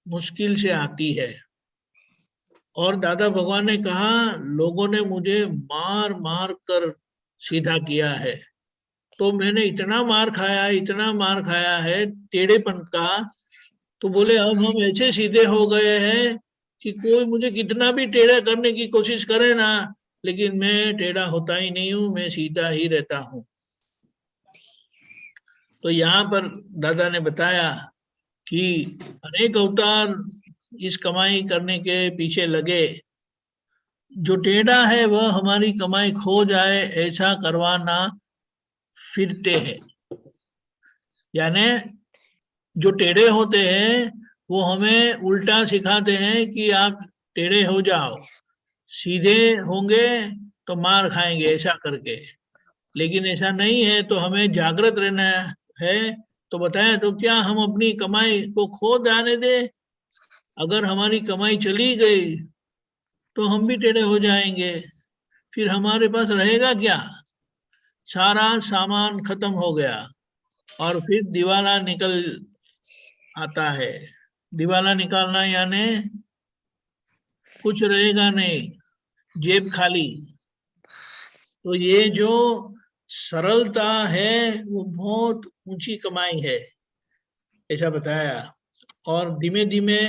मुश्किल से आती है। और दादा भगवान ने कहा, लोगों ने मुझे मार मार कर सीधा किया है। तो मैंने इतना मार खाया है टेढ़ेपन का। तो बोले अब हम ऐसे सीधे हो गए हैं कि कोई मुझे कितना भी टेढ़ा करने की कोशिश करे ना, लेकिन मैं टेढ़ा होता ही नहीं हूं, मैं सीधा ही रहता हूं। तो यहाँ पर दादा ने बताया कि अनेक अवतार इस कमाई करने के पीछे लगे। जो टेढ़ा है वह हमारी कमाई खो जाए ऐसा करवाना फिरते हैं। यानी जो टेढ़े होते हैं वो हमें उल्टा सिखाते हैं कि आप टेढ़े हो जाओ, सीधे होंगे तो मार खाएंगे ऐसा करके। लेकिन ऐसा नहीं है, तो हमें जागृत रहना है। तो बताया, तो क्या हम अपनी कमाई को खो जाने दे? अगर हमारी कमाई चली गई तो हम भी टेढ़े हो जाएंगे, फिर हमारे पास रहेगा क्या? सारा सामान खत्म हो गया और फिर दिवाला निकल आता है। दिवाला निकालना यानी कुछ रहेगा नहीं, जेब खाली। तो ये जो सरलता है वो बहुत ऊंची कमाई है, ऐसा बताया। और धीमे धीमे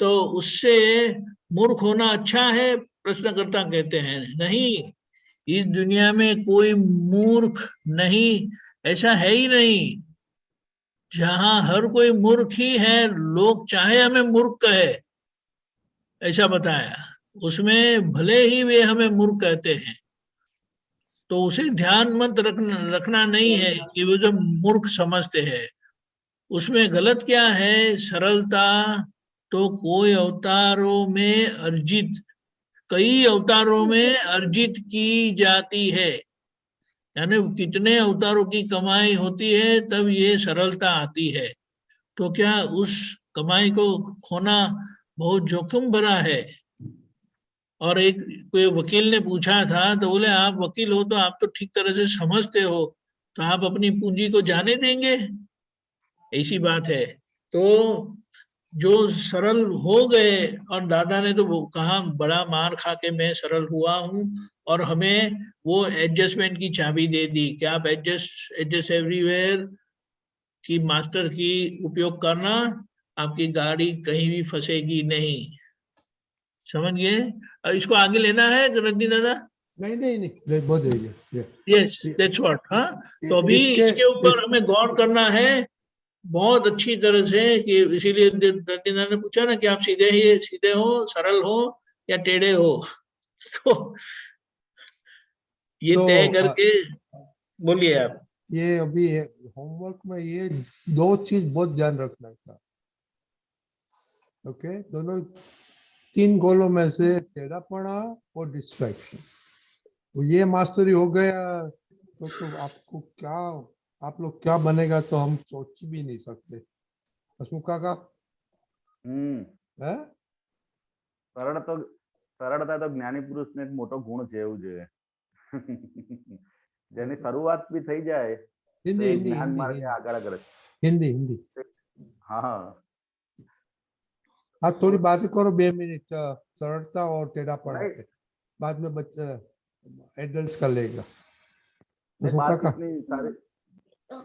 तो उससे मूर्ख होना अच्छा है, प्रश्नकर्ता कहते हैं। नहीं, इस दुनिया में कोई मूर्ख नहीं, ऐसा है ही नहीं। जहां हर कोई मूर्ख ही है, लोग चाहे हमें मूर्ख कहे, ऐसा बताया। उसमें भले ही वे हमें मूर्ख कहते हैं, तो उसे ध्यान मत रखना नहीं है कि वो जो मूर्ख समझते हैं। उसमें गलत क्या है? सरलता तो कई अवतारों में अर्जित की जाती है। यानी कितने अवतारों की कमाई होती है तब ये सरलता आती है। तो क्या उस कमाई को खोना बहुत जोखिम भरा है? और एक कोई वकील ने पूछा था, तो बोले आप वकील हो तो आप तो ठीक तरह से समझते हो, तो आप अपनी पूंजी को जाने देंगे? ऐसी बात है। तो जो सरल हो गए, और दादा ने तो वो कहा, बड़ा मार खा के मैं सरल हुआ हूं, और हमें वो एडजस्टमेंट की चाबी दे दी कि आप एडजस्ट एवरीवेयर की मास्टर की उपयोग करना, आपकी गाड़ी कहीं भी फंसेगी नहीं। समझ गए? इसको आगे लेना है रजनी दादा? नहीं, बहुत है। Yes, that's what. हाँ, तो अभी इसके ऊपर हमें गौर करना है बहुत अच्छी तरह से, कि इसीलिए रजनी दादा ने पूछा ना कि आप सीधे हो, सरल हो या टेढ़े हो। तो ये तो तय करके बोलिए आप। ये अभी होमवर्क में ये दो चीज बहुत ध्यान रखना था। ओके, दोनों 3 गोलों में से टेढ़ापना और डिस्ट्रैक्शन, तो ये मास्टरी हो गया तो आपको क्या, आप लोग क्या बनेगा तो हम सोच भी नहीं सकते। अशोक काका है? સરળતા તો જ્ઞાની પુરુષને એક મોટો ગુણ છે એવું છે. જેની શરૂઆત બી થઈ જાય તો એ જ્ઞાન માર્ગે આગળ. हिंदी હા, आप थोड़ी बातें करो 2 मिनट सरलता और टेढ़ापन नहीं। पे, बाद में बच्चा एडल्ट कर लेगा। नहीं, उसका बात का कितनी सारी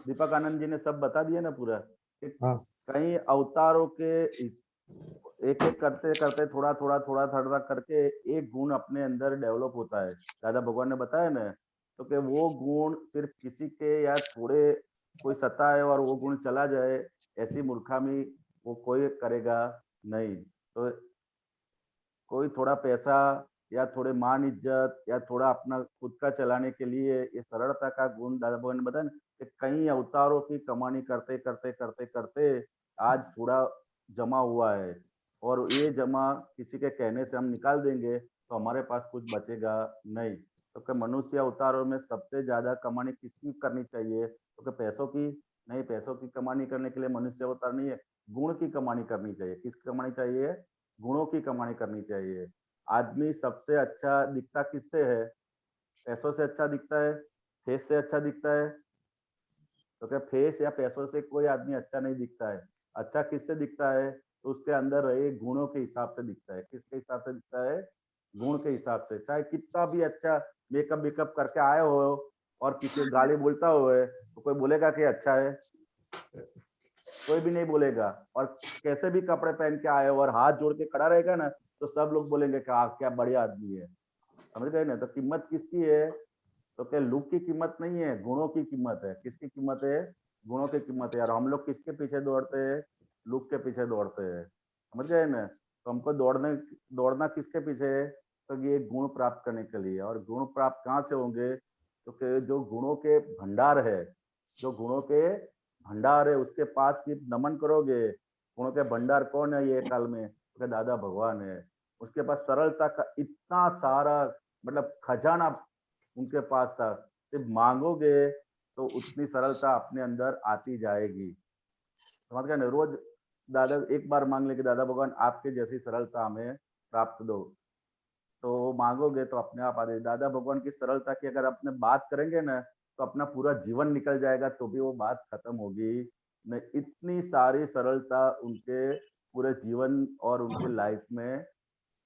दीपक आनंद जी ने सब बता दिया ना पूरा कि हाँ कई अवतारों के एक एक करते करते थोड़ा थोड़ा थोड़ा थोड़ा करके एक गुण अपने अंदर डेवलप होता है। दादा भगवान ने बताया ना, तो कि वो गुण सिर्फ किसी के या थोड़े कोई सताए और वो गुण चला जाए, ऐसी मूर्खामी वो कोई करेगा नहीं। तो कोई थोड़ा पैसा या थोड़े मान इज्जत या थोड़ा अपना खुद का चलाने के लिए ये सरलता का गुण दादा भगवान ने बताया ना कि कई अवतारों की कमानी करते करते करते करते आज थोड़ा जमा हुआ है, और ये जमा किसी के कहने से हम निकाल देंगे तो हमारे पास कुछ बचेगा नहीं। तो कि मनुष्य अवतारों में सबसे ज्यादा कमानी किसकी करनी चाहिए? तो कि पैसों की नहीं, पैसों की कमानी करने के लिए मनुष्य अवतार नहीं है, गुण की कमानी करनी चाहिए। किसकी कमानी चाहिए? गुणों की कमानी करनी चाहिए। आदमी सबसे अच्छा दिखता किससे है? पैसों से अच्छा दिखता है, फेस से अच्छा दिखता है? तो क्या फेस या पैसों से कोई आदमी अच्छा नहीं दिखता है। अच्छा किससे दिखता है? तो उसके अंदर रहे गुणों के हिसाब से दिखता है। किसके हिसाब से दिखता है? गुण के हिसाब से। चाहे कितना भी अच्छा मेकअप वेकअप करके आए हो और किसी को गाली बोलता हो तो कोई बोलेगा कि अच्छा है? कोई भी नहीं बोलेगा। और कैसे भी कपड़े पहन के आए हो और हाथ जोड़ के खड़ा रहेगा ना, तो सब लोग बोलेंगे कि क्या बढ़िया आदमी है। समझ गए ना? तो कीमत किसकी है? तो क्या लुक की कीमत नहीं है, गुणों की कीमत है। किसकी कीमत है? गुणों की कीमत है। यार हम लोग किसके पीछे दौड़ते हैं? लुक के पीछे दौड़ते हैं। समझ गए ना? तो हमको दौड़ना किसके पीछे है? तो ये गुण प्राप्त करने के लिए। और गुण प्राप्त कहाँ से होंगे? तो कि जो गुणों के भंडार है, जो गुणों के भंडार है उसके पास सिर्फ नमन करोगे। गुणों के भंडार कौन है ये काल में? तो दादा भगवान है। उसके पास सरलता का इतना सारा मतलब खजाना उनके पास था। सिर्फ मांगोगे तो उतनी सरलता अपने अंदर आती जाएगी। समझ गए ना? रोज दादा एक बार मांग ले कि दादा भगवान आपके जैसी सरलता हमें प्राप्त दो, तो मांगोगे तो अपने आप आ जाएगी। दादा भगवान की सरलता की अगर अपने बात करेंगे ना, तो अपना पूरा जीवन निकल जाएगा तो भी वो बात खत्म होगी नहीं। इतनी सारी सरलता उनके पूरे जीवन और उनके लाइफ में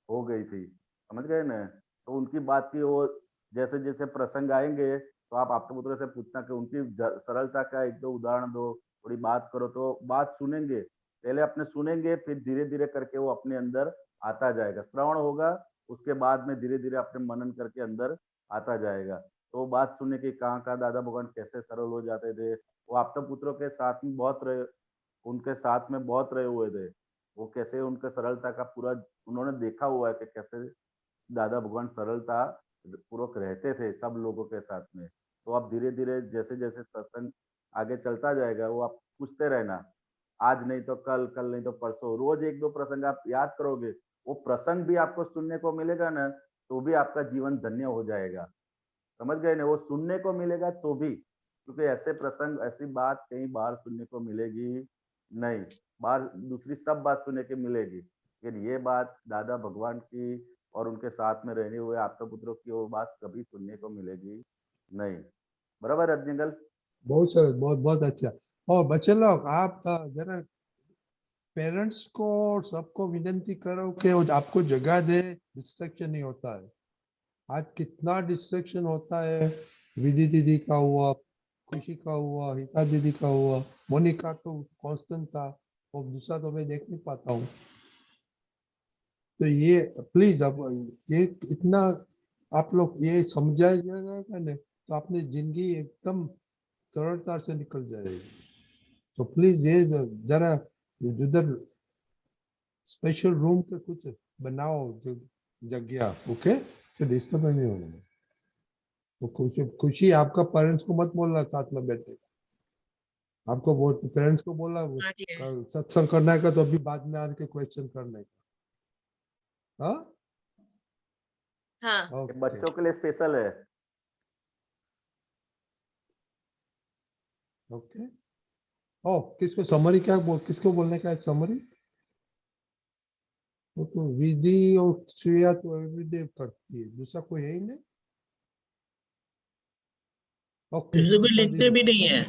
हो गई थी। समझ गए ना? तो उनकी बात की वो जैसे जैसे प्रसंग आएंगे तो आप आपके पुत्र से पूछना कि उनकी सरलता का एक दो उदाहरण दो, थोड़ी बात करो, तो बात सुनेंगे। पहले अपने सुनेंगे, फिर धीरे धीरे करके वो अपने अंदर आता जाएगा। श्रवण होगा, उसके बाद में धीरे धीरे अपने मनन करके अंदर आता जाएगा। तो बात सुनने की कहाँ कहाँ दादा भगवान कैसे सरल हो जाते थे। वो आपके पुत्रों के साथ में बहुत रहे, उनके साथ में बहुत रहे हुए थे। वो कैसे उनके सरलता का पूरा उन्होंने देखा हुआ है कि कैसे दादा भगवान सरलता पूर्वक रहते थे सब लोगों के साथ में। तो आप धीरे धीरे जैसे जैसे सत्संग आगे चलता जाएगा, वो आप पूछते रहना। आज नहीं तो कल, कल नहीं तो परसों, रोज एक दो प्रसंग आप याद करोगे, वो प्रसंग भी आपको सुनने को मिलेगा ना, तो भी आपका जीवन धन्य हो जाएगा। समझ गए ना? वो सुनने को मिलेगा तो भी, क्योंकि ऐसे प्रसंग ऐसी बात कहीं बाहर सुनने को मिलेगी नहीं। बाहर दूसरी सब बात सुनने की मिलेगी, लेकिन ये बात दादा भगवान की और उनके साथ में रहने हुए आपके पुत्रों की वो बात कभी सुनने को मिलेगी नहीं। बराबर रजनीगल? बहुत सरल, बहुत बहुत अच्छा। और बच्चे लोग आप जरा पेरेंट्स को और सबको विनती करो कि वो आपको जगह दे, डिस्ट्रैक्शन नहीं होता है। आज कितना डिस्ट्रैक्शन होता है, विधि दीदी का हुआ, खुशी का हुआ, हिता दीदी का हुआ, मोनिका तो कांस्टेंट था, और दूसरा तो मैं देख नहीं पाता हूँ। तो ये प्लीज अब ये इतना आप लोग ये समझाइएगा ना, तो आपने जिंदगी एकदम सरलता से निकल जाएगी। तो प्लीज ये जरा उधर स्पेशल रूम पे कुछ बनाओ जगह, ओके? तो डिस्टर्ब नहीं होगा। तो खुशी खुशी आपका पेरेंट्स को मत बोलना साथ में बैठे, आपको वो पेरेंट्स को बोला सत्संग करना है का, तो अभी बाद में आके क्वेश्चन करने का। हाँ हाँ, ये बच्चों के लिए स्पेशल है। ओके। ओ किसको समरी किसको बोलने का है समरी? वो तो विधि और श्रेया तो एवरीडे करती है, दूसरा कोई है ही नहीं। ओके, जैसे कोई लिखते भी नहीं है।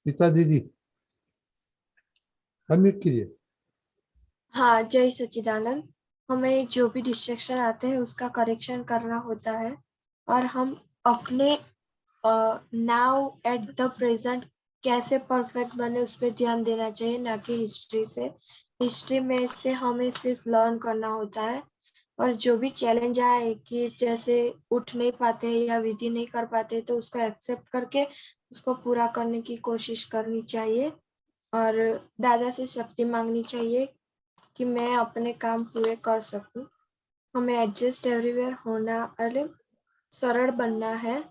पिता दीदी अनम्यूट कीजिए। हाँ, जय सच्चिदानंद। हमें जो भी डिस्ट्रैक्शन आते हैं उसका करेक्शन करना होता है और हम अपने नाउ एट द प्रेजेंट कैसे परफेक्ट बने उस पर ध्यान देना चाहिए, ना कि हिस्ट्री से। हिस्ट्री में से हमें सिर्फ लर्न करना होता है और जो भी चैलेंज आए कि जैसे उठ नहीं पाते या विधि नहीं कर पाते तो उसको एक्सेप्ट करके उसको पूरा करने की कोशिश करनी चाहिए और दादा से शक्ति मांगनी चाहिए कि मैं अपने काम पूरे कर सकूं। हमें एडजस्ट एवरीवेयर होना, अरे सरल बनना है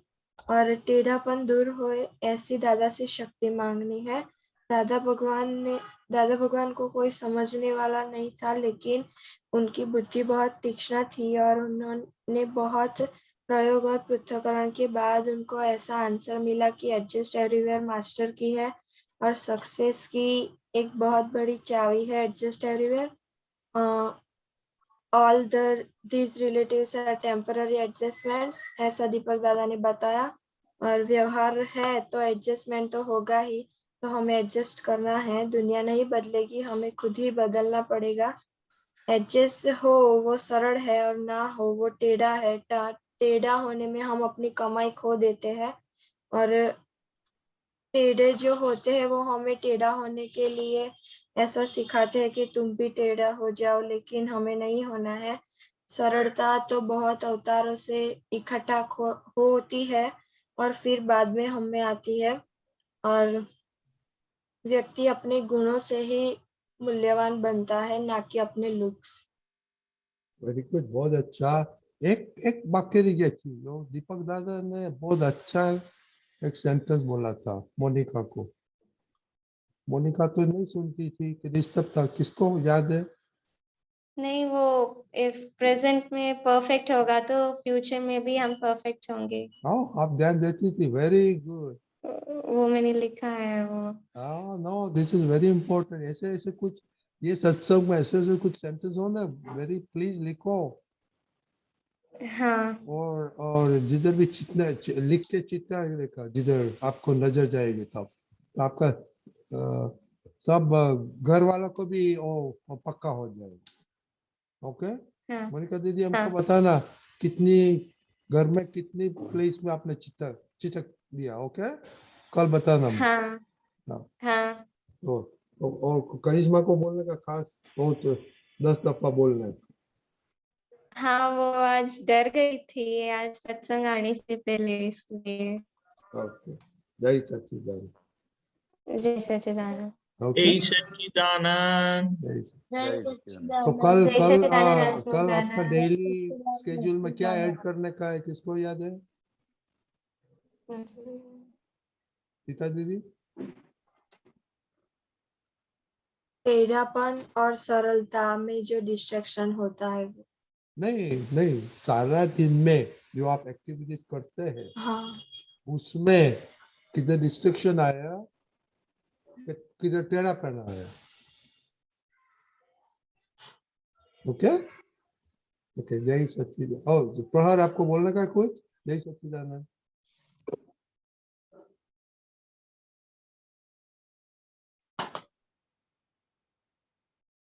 और टेढ़ापन दूर होए ऐसी दादा से शक्ति मांगनी है। दादा भगवान को कोई समझने वाला नहीं था, लेकिन उनकी बुद्धि बहुत तीक्ष्ण थी और उन्होंने बहुत प्रयोग और पृथक्करण के बाद उनको ऐसा आंसर मिला कि एडजस्ट एवरीवेयर मास्टर की है और सक्सेस की एक बहुत बड़ी चाबी है adjust everywhere. All these relatives are temporary adjustments, ऐसा दीपक दादा ने बताया। और व्यवहार है तो एडजस्टमेंट तो होगा ही, तो हमें एडजस्ट करना है। दुनिया नहीं बदलेगी, हमें खुद ही बदलना पड़ेगा। एडजस्ट हो वो सरल है और ना हो वो टेढ़ा है। टेढ़ा होने में हम अपनी कमाई खो देते हैं और टेढ़े जो होते हैं वो हमें टेढ़ा होने के लिए ऐसा सिखाते हैं कि तुम भी टेढ़ा हो जाओ, लेकिन हमें नहीं होना है। सरलता तो बहुत अवतारों से इकट्ठा होती है और फिर बाद में हम में आती है और व्यक्ति अपने गुणों से ही मूल्यवान बनता है, ना कि अपने लुक्स। वेरी गुड, बहुत अच्छा। एक वाक्य रह गया थी जो दीपक दादा ने बहुत अच्छा एक सेंटेंस बोला था मोनिका को। मोनिका तो नहीं सुनती थी कि डिस्टर्ब था, किसको याद है? नहीं, वो इफ प्रेजेंट में परफेक्ट होगा तो फ्यूचर में भी हम परफेक्ट होंगे। हाँ, आप ध्यान देती थी, वेरी गुड। वो मैंने लिखा है वो। हाँ, no, this is very important. ऐसे ऐसे कुछ ये सत्संग में ऐसे ऐसे कुछ सेंटेंस हो ना, वेरी प्लीज लिखो। हाँ, और जिधर भी लिख के चित्रा लिखा, जिधर आपको नजर जाएगी तब तो आपका सब घर वालों को भी वो पक्का हो जाएगा। ओके हाँ, मोनिका दीदी, हमको हाँ, बताना कितनी घर में कितनी प्लेस में आपने चिटक दिया। ओके, कल बताना मुझे। हाँ, हाँ, हाँ, और करिश्मा को बोलने का खास बहुत 10 दफा बोलना है। हाँ, वो आज डर गई थी आज सत्संग आने से पहले, इसलिए। ओके, जय सच्चिदानंद। जय सच्चिदानंद। ओके, जय सच्चिदानंद। जय जय तो सच्चिदानंद। कल जय कल सच्चिदानंद। कल आपका डेली स्केड्यूल में क्या ऐड करने का है, किसको याद है? सीता दीदी? टेढ़ापन और सरलता में जो डिस्ट्रैक्शन होता है वो। नहीं, सारा दिन में जो आप एक्टिविटीज करते हैं हाँ, उसमें किधर डिस्ट्रैक्शन आया, किधर टेढ़ापन आया। ओके ओके, जय सच्चिदानंद। ओ प्रहर, आपको बोलने का कुछ? जय सच्चिदानंद।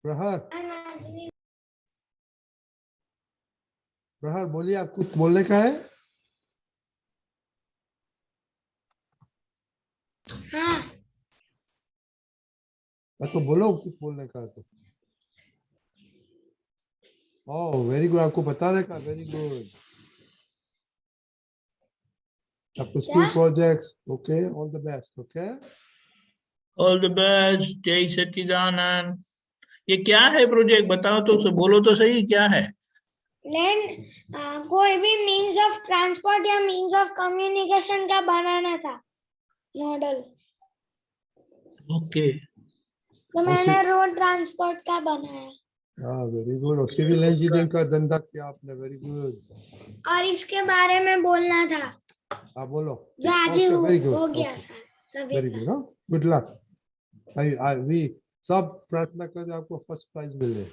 प्रहर प्रहर बोलिए, आप कुछ बोलने का है? हाँ, तो बोलो कुछ बोलने का है तो। ओह वेरी गुड, आपको बताने का, वेरी गुड। आपको school projects, okay, all the best. Okay, all the best. जय सच्चिदानंद। ये क्या है प्रोजेक्ट, बताओ तो, बोलो तो सही, क्या है? कोई भी मीन्स ऑफ ट्रांसपोर्ट या मीन्स ऑफ कम्युनिकेशन का बनाना था मॉडल। ओके। तो मैंने रोड ट्रांसपोर्ट का बनाया हाँ वेरी गुड। और सिविल इंजीनियरिंग का धंधा किया आपने, वेरी गुड। और इसके बारे में बोलना था। हाँ बोलो। जो आज ही वेरी गुड, हो गया था सभी वेरी का। गुड। Good luck. वी सब प्रार्थना करते आपको फर्स्ट प्राइज मिले।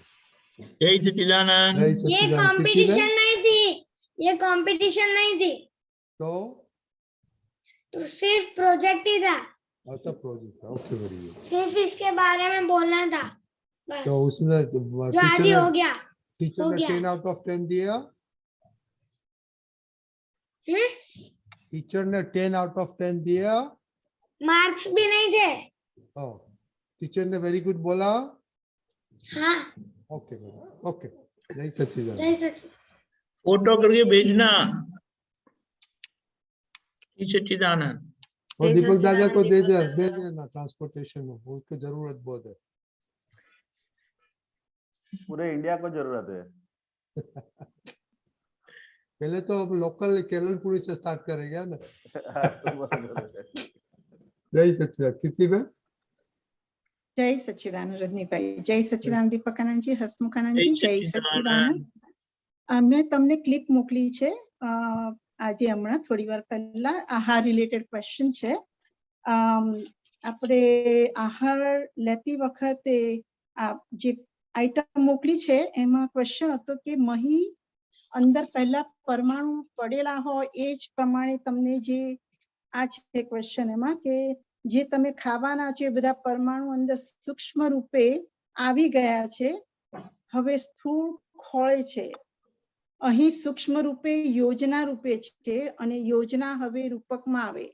जय सच्चिदानंद। जय ये सच्चिदानंद। कंपटीशन नहीं थी, ये कंपटीशन नहीं थी, तो सिर्फ प्रोजेक्ट ही था। अच्छा प्रोजेक्ट, ओके, वेरी गुड। सिर्फ इसके बारे में बोलना था। तो उसमें जो आज ही हो गया टीचर हो ने गया। 10 आउट ऑफ 10 दिया। टीचर ने 10 आउट ऑफ 10 दिया। मार्क्स भी नहीं थे। टीचर ने वेरी गुड बोला। हाँ ओके ओके, जय सच्चिदानंद। जय सच्चिदानंद। फोटो करके भेजना सच्चिदानंद। और जय दीपक दादा को दे सच्चिदानंद, दीपक दादा। देना ट्रांसपोर्टेशन में, उसको जरूरत बहुत है। पूरे इंडिया को जरूरत है। पहले तो अब लोकल केलनपुरी से स्टार्ट करेंगे ना। जय सच्चिदानंद। किसी में जय सच्चिदानंद रजनी भाई, जय सच्चिदानंद दीपकानंद जी, हसमुखानंद जय जी, जय सच्चिदानंद। सच्चिदानंद। મેં તમને ક્લિપ મોકલી છે આજે હમણાં થોડી વાર પહેલા આહાર રિલેટેડ ક્વેશ્ચન છે. આપણે આહાર લેતી વખતે જે આઈટમ મોકલી છે એમાં ક્વેશ્ચન હતો કે મહી અંદર પહેલા પરમાણુ પડેલા હોય એ જ પ્રમાણે તમને જે આ છે ક્વેશ્ચન એમાં કે જે તમે ખાવાના છે બધા પરમાણુ અંદર સૂક્ષ્મ રૂપે આવી ગયા છે, હવે સ્થૂળ ખોળે છે. અહીં સૂક્ષ્મ રૂપે યોજના રૂપે છે અને યોજના હવે રૂપકમાં આવે,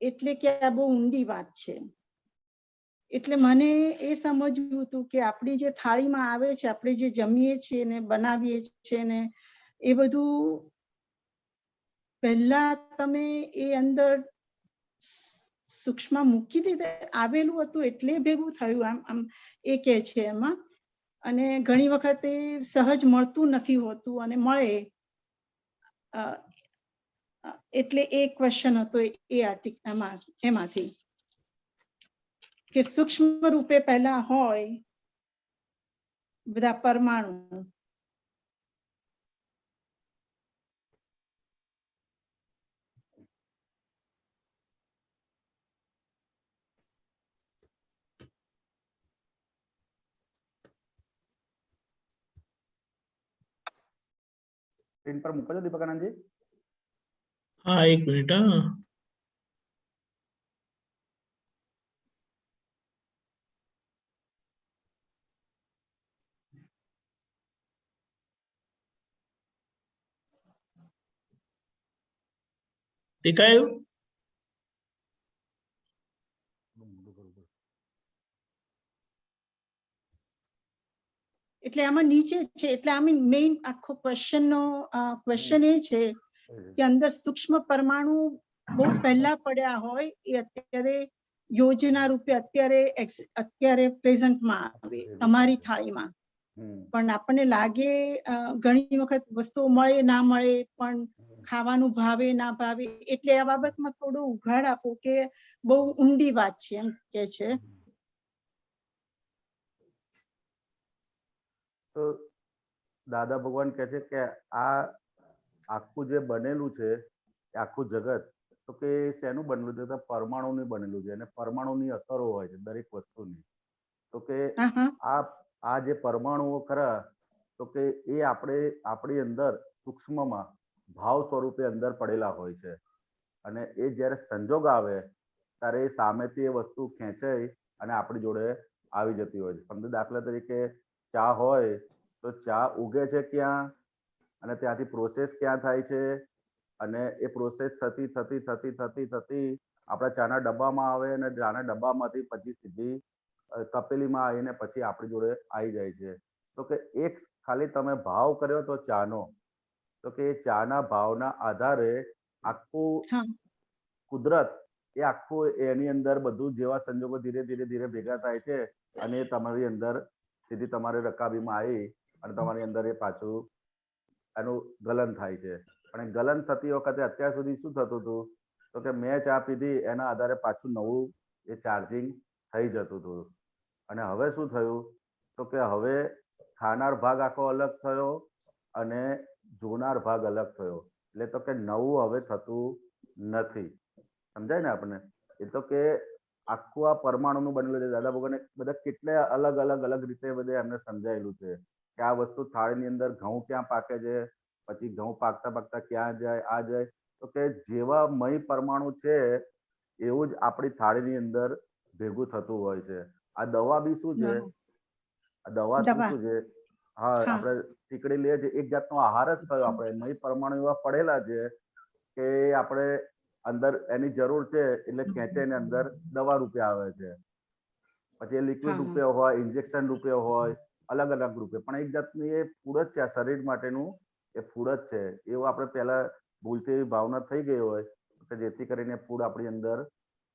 એટલે કે આ બહુ ઊંડી વાત છે. એટલે મને એ સમજવું હતું કે આપણી જે થાળીમાં આવે છે, આપણે જે જમીએ છીએ ને બનાવીએ છીએ ને એ બધું પહેલા તમે એ અંદર સૂક્ષ્મ મૂકી દીધે આવેલું હતું એટલે ભેગું થયું આમ એ કહે છે એમાં. અને ઘણી વખત એ સહજ મળતું નથી હોતું અને મળે, એટલે એ ક્વેશ્ચન હતો એ એમાંથી કે સૂક્ષ્મ રૂપે પહેલા હોય બધા પરમાણુ. स्क्रीन पर મૂકો છો દીપકાનંદ जी। हाँ एक मिनट। हाँ दिखायो। એટલે આમાં નીચે છે, એટલે આમ મેઇન આખો ક્વેશ્ચન એ છે કે અંદર સૂક્ષ્મ પરમાણુ બહુ પહેલા પડ્યા હોય એ અત્યારે યોજના રૂપે અત્યારે પ્રેઝન્ટમાં આવે તમારી થાળીમાં. પણ આપણને લાગે ઘણી વખત વસ્તુઓ મળે ના મળે પણ ખાવાનું ભાવે ના ભાવે, એટલે આ બાબતમાં થોડો ઉઘાડ આપો કે બહુ ઊંડી વાત છે એમ કે છે. તો દાદા ભગવાન કહે છે કે આ આખું જે બનેલું છે આખું જગત, તો કે શેનું બનેલું છે? તો પરમાણુનું બનેલું છે અને પરમાણુની અસરો હોય છે દરેક વસ્તુની. તો કે આ જે પરમાણુઓ ખરા, તો કે એ આપણી અંદર સૂક્ષ્મમાં ભાવ સ્વરૂપે અંદર પડેલા હોય છે અને એ જ્યારે સંજોગ આવે ત્યારે એ સામેથી એ વસ્તુ ખેંચાઈ અને આપણી જોડે આવી જતી હોય છે. સમજો દાખલા તરીકે ચા હોય તો ચા ઉગે છે ક્યાં અને ત્યાંથી પ્રોસેસ ક્યાં થાય છે અને એ પ્રોસેસ થતી થતી થતી થતી થતી આપણા ચાના ડબ્બામાં આવે અને ચાના ડબ્બામાંથી પછી સીધી તપેલીમાં આવીને પછી આપણી જોડે આવી જાય છે. તો કે એક ખાલી તમે ભાવ કર્યો તો ચાનો, તો કે એ ચાના ભાવના આધારે આખું કુદરત એ આખું એની અંદર બધું જેવા સંજોગો ધીરે ધીરે ધીરે ભેગા થાય છે અને એ તમારી અંદર સીધી તમારે રકાબીમાં આવી અને તમારી અંદર એ પાછું એનું ગલન થાય છે. પણ એ ગલન થતી વખતે અત્યાર સુધી શું થતું હતું? તો કે મેં ચા પીધી એના આધારે પાછું નવું એ ચાર્જિંગ થઈ જતું હતું. અને હવે શું થયું? તો કે હવે ખાનાર ભાગ આખો અલગ થયો અને જોનાર ભાગ અલગ થયો. એટલે તો કે નવું હવે થતું નથી. સમજાય ને આપણને? એ તો કે આખું આ પરમાણુનું બનેલું છે. દાદા ભગવાને બધા કેટલા અલગ અલગ અલગ રીતે બધે એમને સમજાયેલું છે કે આ વસ્તુ થાળીની અંદર ઘઉં ક્યાં પાકે છે, પછી ઘઉં પાકતા પાકતા ક્યાં જાય, આ જાય. તો કે જેવા મય પરમાણુ છે એવું જ આપણી થાળીની અંદર ભેગું થતું હોય છે. આ દવા બી શું છે આ દવા શું દવા. શું છે? હા, હા. આપણે ટીકડી લઈએ છીએ, એક જાતનો આહાર જ થયો. આપણે મહી પરમાણુ એવા પડેલા છે કે આપણે અંદર એની જરૂર છે એટલે ખેંચે ને અંદર દવા રૂપે આવે છે. પછી એ લિક્વિડ રૂપે હોય, ઇન્જેક્શન રૂપે હોય, અલગ અલગ રૂપે, પણ એક જાતની એ ફૂડ જ છે. આ શરીર માટેનું એ ફૂડ જ છે. એવું આપણે પહેલા ભૂલથી એવી ભાવના થઈ ગઈ હોય કે જેથી કરીને ફૂડ આપણી અંદર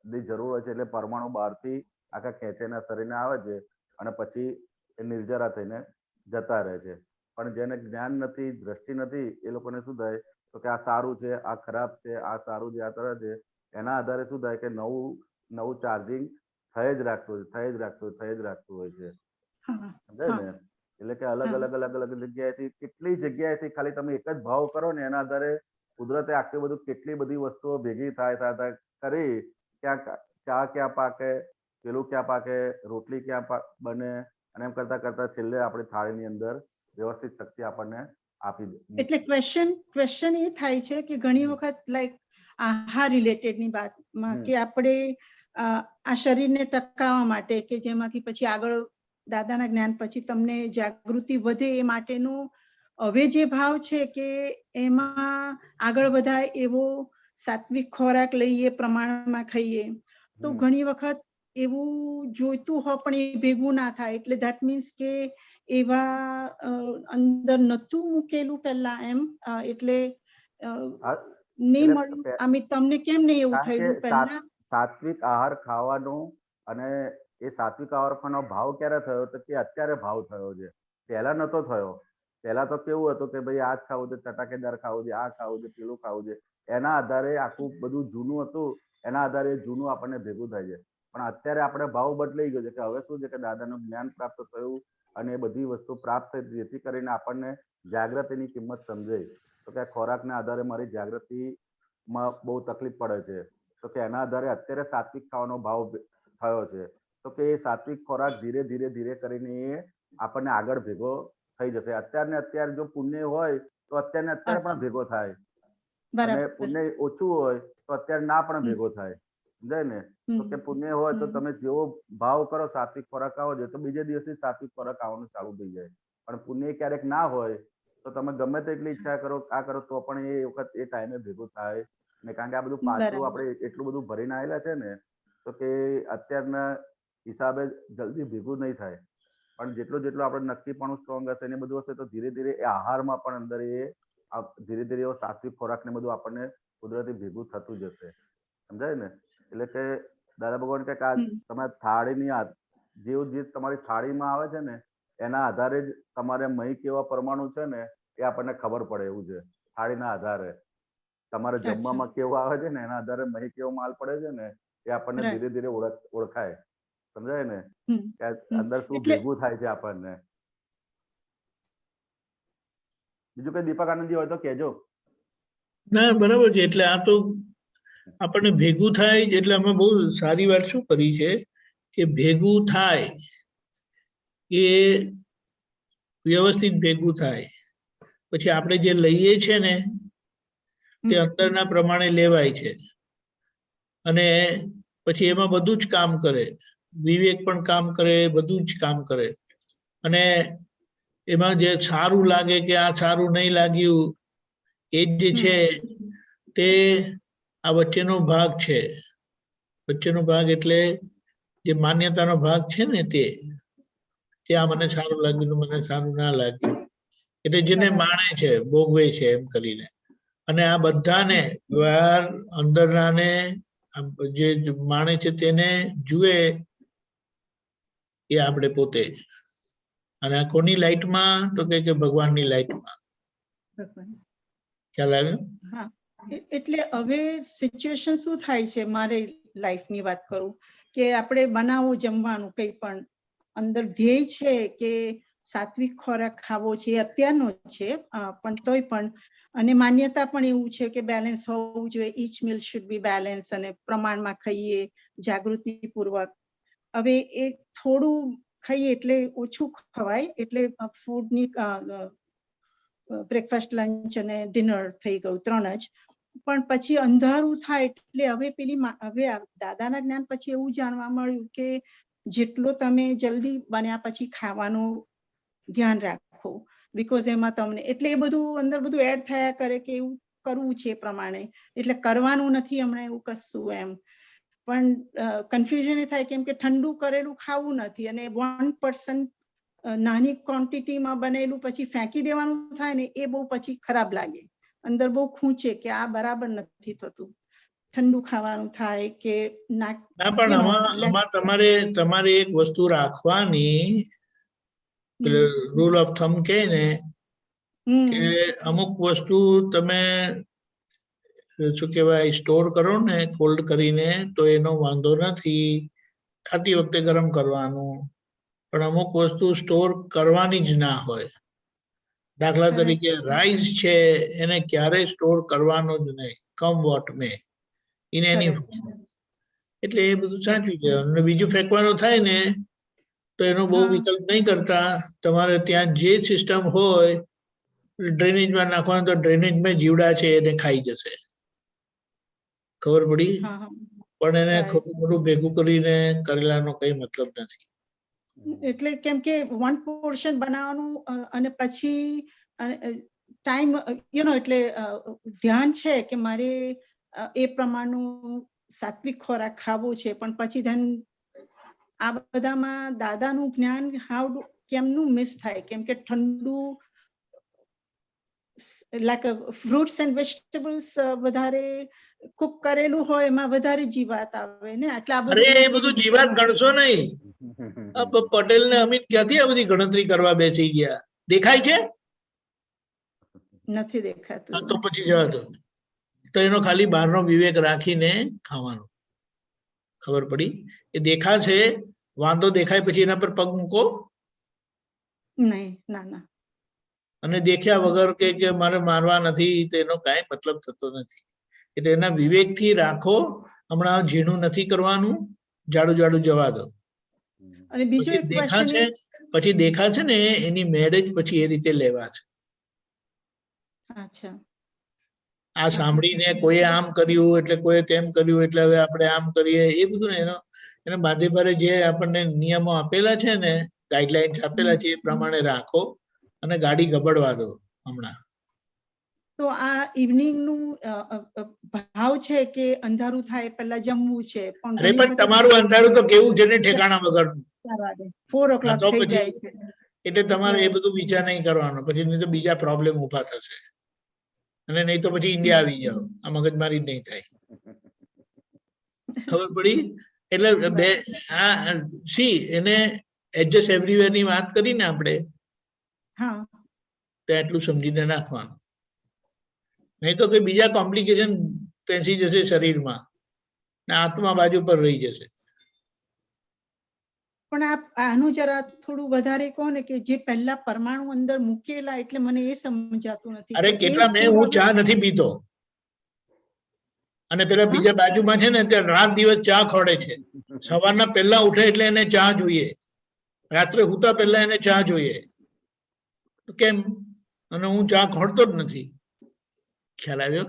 ની જરૂર હોય છે એટલે પરમાણુ બહારથી આખા ખેંચેના શરીરને આવે છે અને પછી એ નિર્જરા થઈને જતા રહે છે. પણ જેને જ્ઞાન નથી, દ્રષ્ટિ નથી, એ લોકોને શું થાય તો કે આ સારું છે, આ ખરાબ છે, આ સારું છે, આ તરફ છે, એના આધારે શું થાય કે નવું ચાર્જિંગ થઈ જ રાખતું હોય છે. સમજાય ને? એટલે કે અલગ અલગ જગ્યાએથી, કેટલી જગ્યાએથી ખાલી તમે એક જ ભાવ કરો ને એના આધારે કુદરતે આટલી બધું કેટલી બધી વસ્તુઓ ભેગી થાય કરી, ક્યાં ચા ક્યાં પાકે, પેલું ક્યાં પાકે, રોટલી ક્યાં બને, અને એમ કરતા કરતા છેલ્લે આપણી થાળીની અંદર વ્યવસ્થિત શક્તિ આપણને આપી દે. એટલે ક્વેશ્ચન એ થાય છે કે ઘણી વખત લાઈક આહાર રિલેટેડની વાતમાં કે આપણે આ શરીરને ટકાવવા માટે કે જેમાંથી પછી આગળ દાદાના જ્ઞાન પછી તમને જાગૃતિ વધે એ માટેનું હવે જે ભાવ છે કે એમાં આગળ વધાય એવો સાત્વિક ખોરાક લઈએ, પ્રમાણમાં ખાઈએ, તો ઘણી વખત એવું જોઈતું હોય પણ એ ભેગું ના થાય. એટલે ધેટ મીન્સ કે એવા અંદર નતું મૂકેલું પહેલા એમ, એટલે નહીં મળ્યું. તમને કેમ નહીં એવું થયેલું પહેલા? સાત્વિક આહાર ખાવાનો અને એ સાત્વિક આહાર ખાવાનો ભાવ ક્યારે થયો તો કે અત્યારે ભાવ થયો છે. પહેલા નતો થયો. પહેલા તો કેવું હતું કે ભાઈ આજ ખાવું છે, ચટાકેદાર ખાવું છે, આ ખાવું છે, પેલું ખાવું છે, એના આધારે આખું બધું જૂનું હતું, એના આધારે જૂનું આપણને ભેગું થાય છે. પણ અત્યારે આપણે ભાવ બદલાઈ ગયો છે કે હવે શું છે કે દાદાનું જ્ઞાન પ્રાપ્ત થયું અને એ બધી વસ્તુ પ્રાપ્ત થઈ, જેથી કરીને આપણને જાગૃતિની કિંમત સમજાય. તો કે ખોરાકના આધારે મારી જાગૃતિમાં બહુ તકલીફ પડે છે, તો કે એના આધારે અત્યારે સાત્વિક ખાવાનો ભાવ થયો છે. તો કે એ સાત્વિક ખોરાક ધીરે ધીરે કરીને એ આપણને આગળ ભેગો થઈ જશે. અત્યારને અત્યારે જો પુણ્ય હોય તો અત્યારને અત્યારે પણ ભેગો થાય, અને પુણ્ય ઓછું હોય તો અત્યારે ના પણ ભેગો થાય. સમજાય ને? તો કે પુણ્ય હોય તો તમે જેવો ભાવ કરો સાત્વિક ખોરાક ખાવો છે તો બીજે દિવસથી સાત્વિક ખોરાક ખાવાનું ચાલુ થઈ જાય. પણ પુણ્ય ક્યારેક ના હોય તો તમે ગમે તેટલી ઈચ્છા કરો, આ કરો, તો પણ એ વખત એ ટાઈમે ભેગું થાય ને. કારણ કે આ બધું પાછું આપણે એટલું બધું ભરીને આવેલા છે ને, તો કે અત્યારના હિસાબે જલ્દી ભેગું નહીં થાય. પણ જેટલું આપણે નક્કીપણું સ્ટ્રોંગ હશે ને બધું હશે તો ધીરે ધીરે એ આહારમાં પણ અંદર એ ધીરે ધીરે એવો સાત્વિક ખોરાક ને બધું આપણને કુદરતી ભેગું થતું જશે. સમજાય ને? એટલે કે દાદા ભગવાન કે તમારી થાળીની જેવું જે તમારી થાળીમાં આવે છે ને એના આધારે જ તમારે મહી કેવા પરમાણુ છે ને એ આપણને ખબર પડે એવું છે. થાળીના આધારે તમારે જમવામાં કેવું આવે છે ને એના આધારે મહી કેવો માલ પડે છે ને એ આપણને ધીરે ધીરે ઓળખાય. સમજાય ને? કે અંદર શું ભેગું થાય છે આપણને. બીજું કઈ દીપક આનંદજી હોય તો કહેજો. ના, બરાબર છે. એટલે આ તો આપણને ભેગું થાય એટલે અમે બહુ સારી વાત શું કરી છે કે ભેગું થાય એ વ્યવસ્થિત ભેગું થાય. પછી આપણે જે લઈએ છે ને તે અંદરના પ્રમાણે લેવાય છે અને પછી એમાં બધું જ કામ કરે. વિવેક પણ કામ કરે, બધું જ કામ કરે. અને એમાં જે સારું લાગે કે આ સારું નહીં લાગ્યું એ જે છે તે આ વચ્ચેનો ભાગ છે. વચ્ચેનો ભાગ એટલે જે માન્યતાનો ભાગ છે ને તે આ મને સારું લાગ્યું, મને સારું ના લાગ્યું, એટલે જેને માણે છે, ભોગવે છે એમ કરીને. અને આ બધાને બહાર અંદરનાને જે માણે છે તેને જુએ એ આપણે પોતે જ. અને આ કોની લાઈટમાં તો કે ભગવાનની લાઈટમાં. ખ્યાલ આવ્યો? હા, એટલે હવે સિચ્યુએશન શું થાય છે, મારે લાઈફની વાત કરું કે આપણે બનાવો જમવાનું કંઈ પણ અંદર ધ્યેય છે કે સાત્વિક ખોરાક ખાવો છે, અત્યારનો છે પણ તોય પણ, અને માન્યતા પણ એવું છે કે બેલેન્સ હોવું જોઈએ, each meal should be balance, અને પ્રમાણમાં ખાઈએ જાગૃતિપૂર્વક. હવે એ થોડું ખાઈએ એટલે ઓછું ખવાય, એટલે ફૂડની બ્રેકફાસ્ટ, લંચ અને ડિનર થઈ ગયું 3 જ. પણ પછી અંધારું થાય એટલે હવે દાદાના જ્ઞાન પછી એવું જાણવા મળ્યું કે જેટલો તમે જલ્દી બન્યા પછી ખાવાનું ધ્યાન રાખો, બીકોઝ એમાં તમને એટલે એ બધું અંદર બધું એડ થયા કરે કે એવું કરવું છે પ્રમાણે, એટલે કરવાનું નથી હમણાં એવું કશું એમ. પણ કન્ફ્યુઝન એ થાય કેમ કે ઠંડુ કરેલું ખાવું નથી, અને 1% નાની ક્વોન્ટિટીમાં બનેલું પછી ફેંકી દેવાનું થાય ને એ બહુ પછી ખરાબ લાગે, અંદર બહુ ખૂંચે કે આ બરાબર નથી થતું, ઠંડુ ખાવાનું થાય કે ના પણ આમાં તમારે એક વસ્તુ રાખવાની, રૂલ ઓફ થમ કે ને કે અમુક વસ્તુ તમે શું કહેવાય સ્ટોર કરો ને કોલ્ડ કરીને તો એનો વાંધો નથી, ખાતી વખતે ગરમ કરવાનું, પણ અમુક વસ્તુ સ્ટોર કરવાની જ ના હોય. દાખલા તરીકે રાઈસ છે એને ક્યારેય સ્ટોર કરવાનો જ નહીં, કમ વોટ મે ઇન એની. એટલે એ બધું સાચું છે. અને બીજું ફેંકવાનું થાય ને તો એનો બહુ વિકલ્પ નહીં કરતા, તમારે ત્યાં જે સિસ્ટમ હોય ડ્રેનેજમાં નાખવાનું તો ડ્રેનેજમાં જીવડા છે એને ખાઈ જશે, ખબર પડી? પણ એને ખોટું મોટું ભેગું કરીને કરેલાનો કઈ મતલબ નથી. એટલે કેમ કે 1 પોર્શન બનાવવાનું અને પછી ટાઈમ એટલે ધ્યાન છે કે મારે એ પ્રમાણનું સાત્વિક ખોરાક ખાવો છે, પણ પછી ધ્યાન આ બધામાં દાદાનું જ્ઞાન કેમનું મિસ થાય, કેમ કે ઠંડુ લાઈક ફ્રૂટ્સ એન્ડ વેજીટેબલ્સ વધારે કુક કરેલું હોય એમાં વધારે જીવાત આવે ને, એટલે આ બધું એ બધું જીવાત ગણશો નહીં. પટેલ ને અમિત ક્યાંથી આ બધી ગણતરી કરવા બેસી ગયા? દેખાય છે? નથી દેખાતું. તો પછી જવા દો. તો એનો ખાલી બહારનો વિવેક રાખીને ખાવાનું, ખબર પડી? એ દેખાશે, વાંધો દેખાય પછી એના પર પગ મૂકો નહીં. ના ના. અને દેખ્યા વગર કે મારે મારવા નથી, તેનો કાંઈ મતલબ થતો નથી. એટલે એના વિવેકથી રાખો. હમણાં ઝીણું નથી કરવાનું, જાડું જાડું જવા દો. અને બીજું એક દેખાશે, પછી દેખાશે ને એની મેરેજ પછી એ રીતે લેવા છે. અચ્છા. આ સાંભળીને કોઈ આમ કર્યું એટલે કોઈ તેમ કર્યું એટલે હવે આપણે આમ કરીએ, એ બધું ને એનો બાંધે ભારે જે આપણને નિયમો આપેલા છે ને, ગાઈડલાઇન્સ આપેલા છે એ પ્રમાણે રાખો અને ગાડી ગબડવા દો હમણાં. તો આ ઇવનિંગ નું ભાવ છે કે અંધારું થાય પહેલા જમવું છે, પણ તમારું અંધારું તો કેવું છે ને ઠેકાણા વગરનું. 4 o'clock થઈ જાય છે. એટલે તમારે એ બધું વિચાર નહીં કરવાનો, પછી નહીં તો બીજા પ્રોબ્લેમ ઉભા થશે. અને નહીં તો પછી ઇન્ડિયા આવી જાઓ, આ મગજમારી નહીં થાય. ખબર પડી? એટલે બે એને એડજસ્ટ એવરીવેર ની વાત કરીને આપણે તો એટલું સમજીને નાખવાનું, નહીં તો કઈ બીજા કોમ્પ્લિકેશન પેસી જશે શરીરમાં ને આત્મા બાજુ પર રહી જશે. પણ આનું જરા થોડું વધારે કહો ને કે જે પહેલા પરમાણુ અંદર મૂકેલા, એટલે મને એ સમજાતું નથી. અરે કેટલા હું ચા નથી પીતો, અને પેલા બીજા બાજુમાં છે ને ત્યાં રાત દિવસ ચા ખોડે છે. સવારના પહેલા ઉઠે એટલે એને ચા જોઈએ, રાત્રે હુતા પહેલા એને ચા જોઈએ. કેમ? અને હું ચા ખોડતો જ નથી. ખ્યાલ આવ્યો?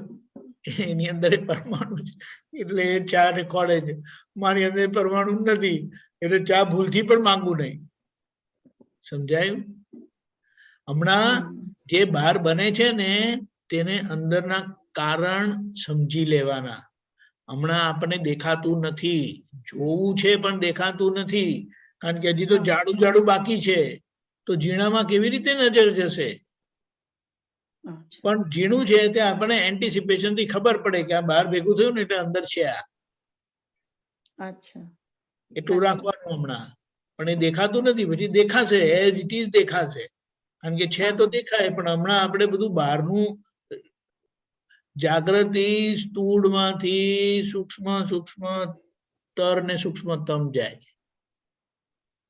એની અંદર પરમાણુ છે એટલે એ ચા ને ખોડે છે. મારી અંદર પરમાણુ નથી એટલે ચા ભૂલથી પણ માંગવું નહીં. સમજાયું? હમણાં જે બહાર બને છે ને તેને અંદરના કારણ સમજી લેવાના. હમણાં આપણને દેખાતું નથી, જોવું છે પણ દેખાતું નથી, કારણ કે હજી તો જાડું જાડું બાકી છે. તો ઝીણામાં કેવી રીતે નજર જશે? પણ ઝીણું છે તે આપણે એન્ટિસિપેશન થી ખબર પડે કે આ બહાર ભેગું થયું ને એટલે અંદર છે આ. એટલું રાખવાનું હમણાં. પણ એ દેખાતું નથી, પછી દેખાશે, એઝ ઇટ ઇઝ દેખાશે, કારણ કે છે તો દેખાય. પણ હમણાં આપણે બધું બહારનું જાગૃતિ સ્થૂળમાંથી સૂક્ષ્મ તર ને સૂક્ષ્મતમ જાય.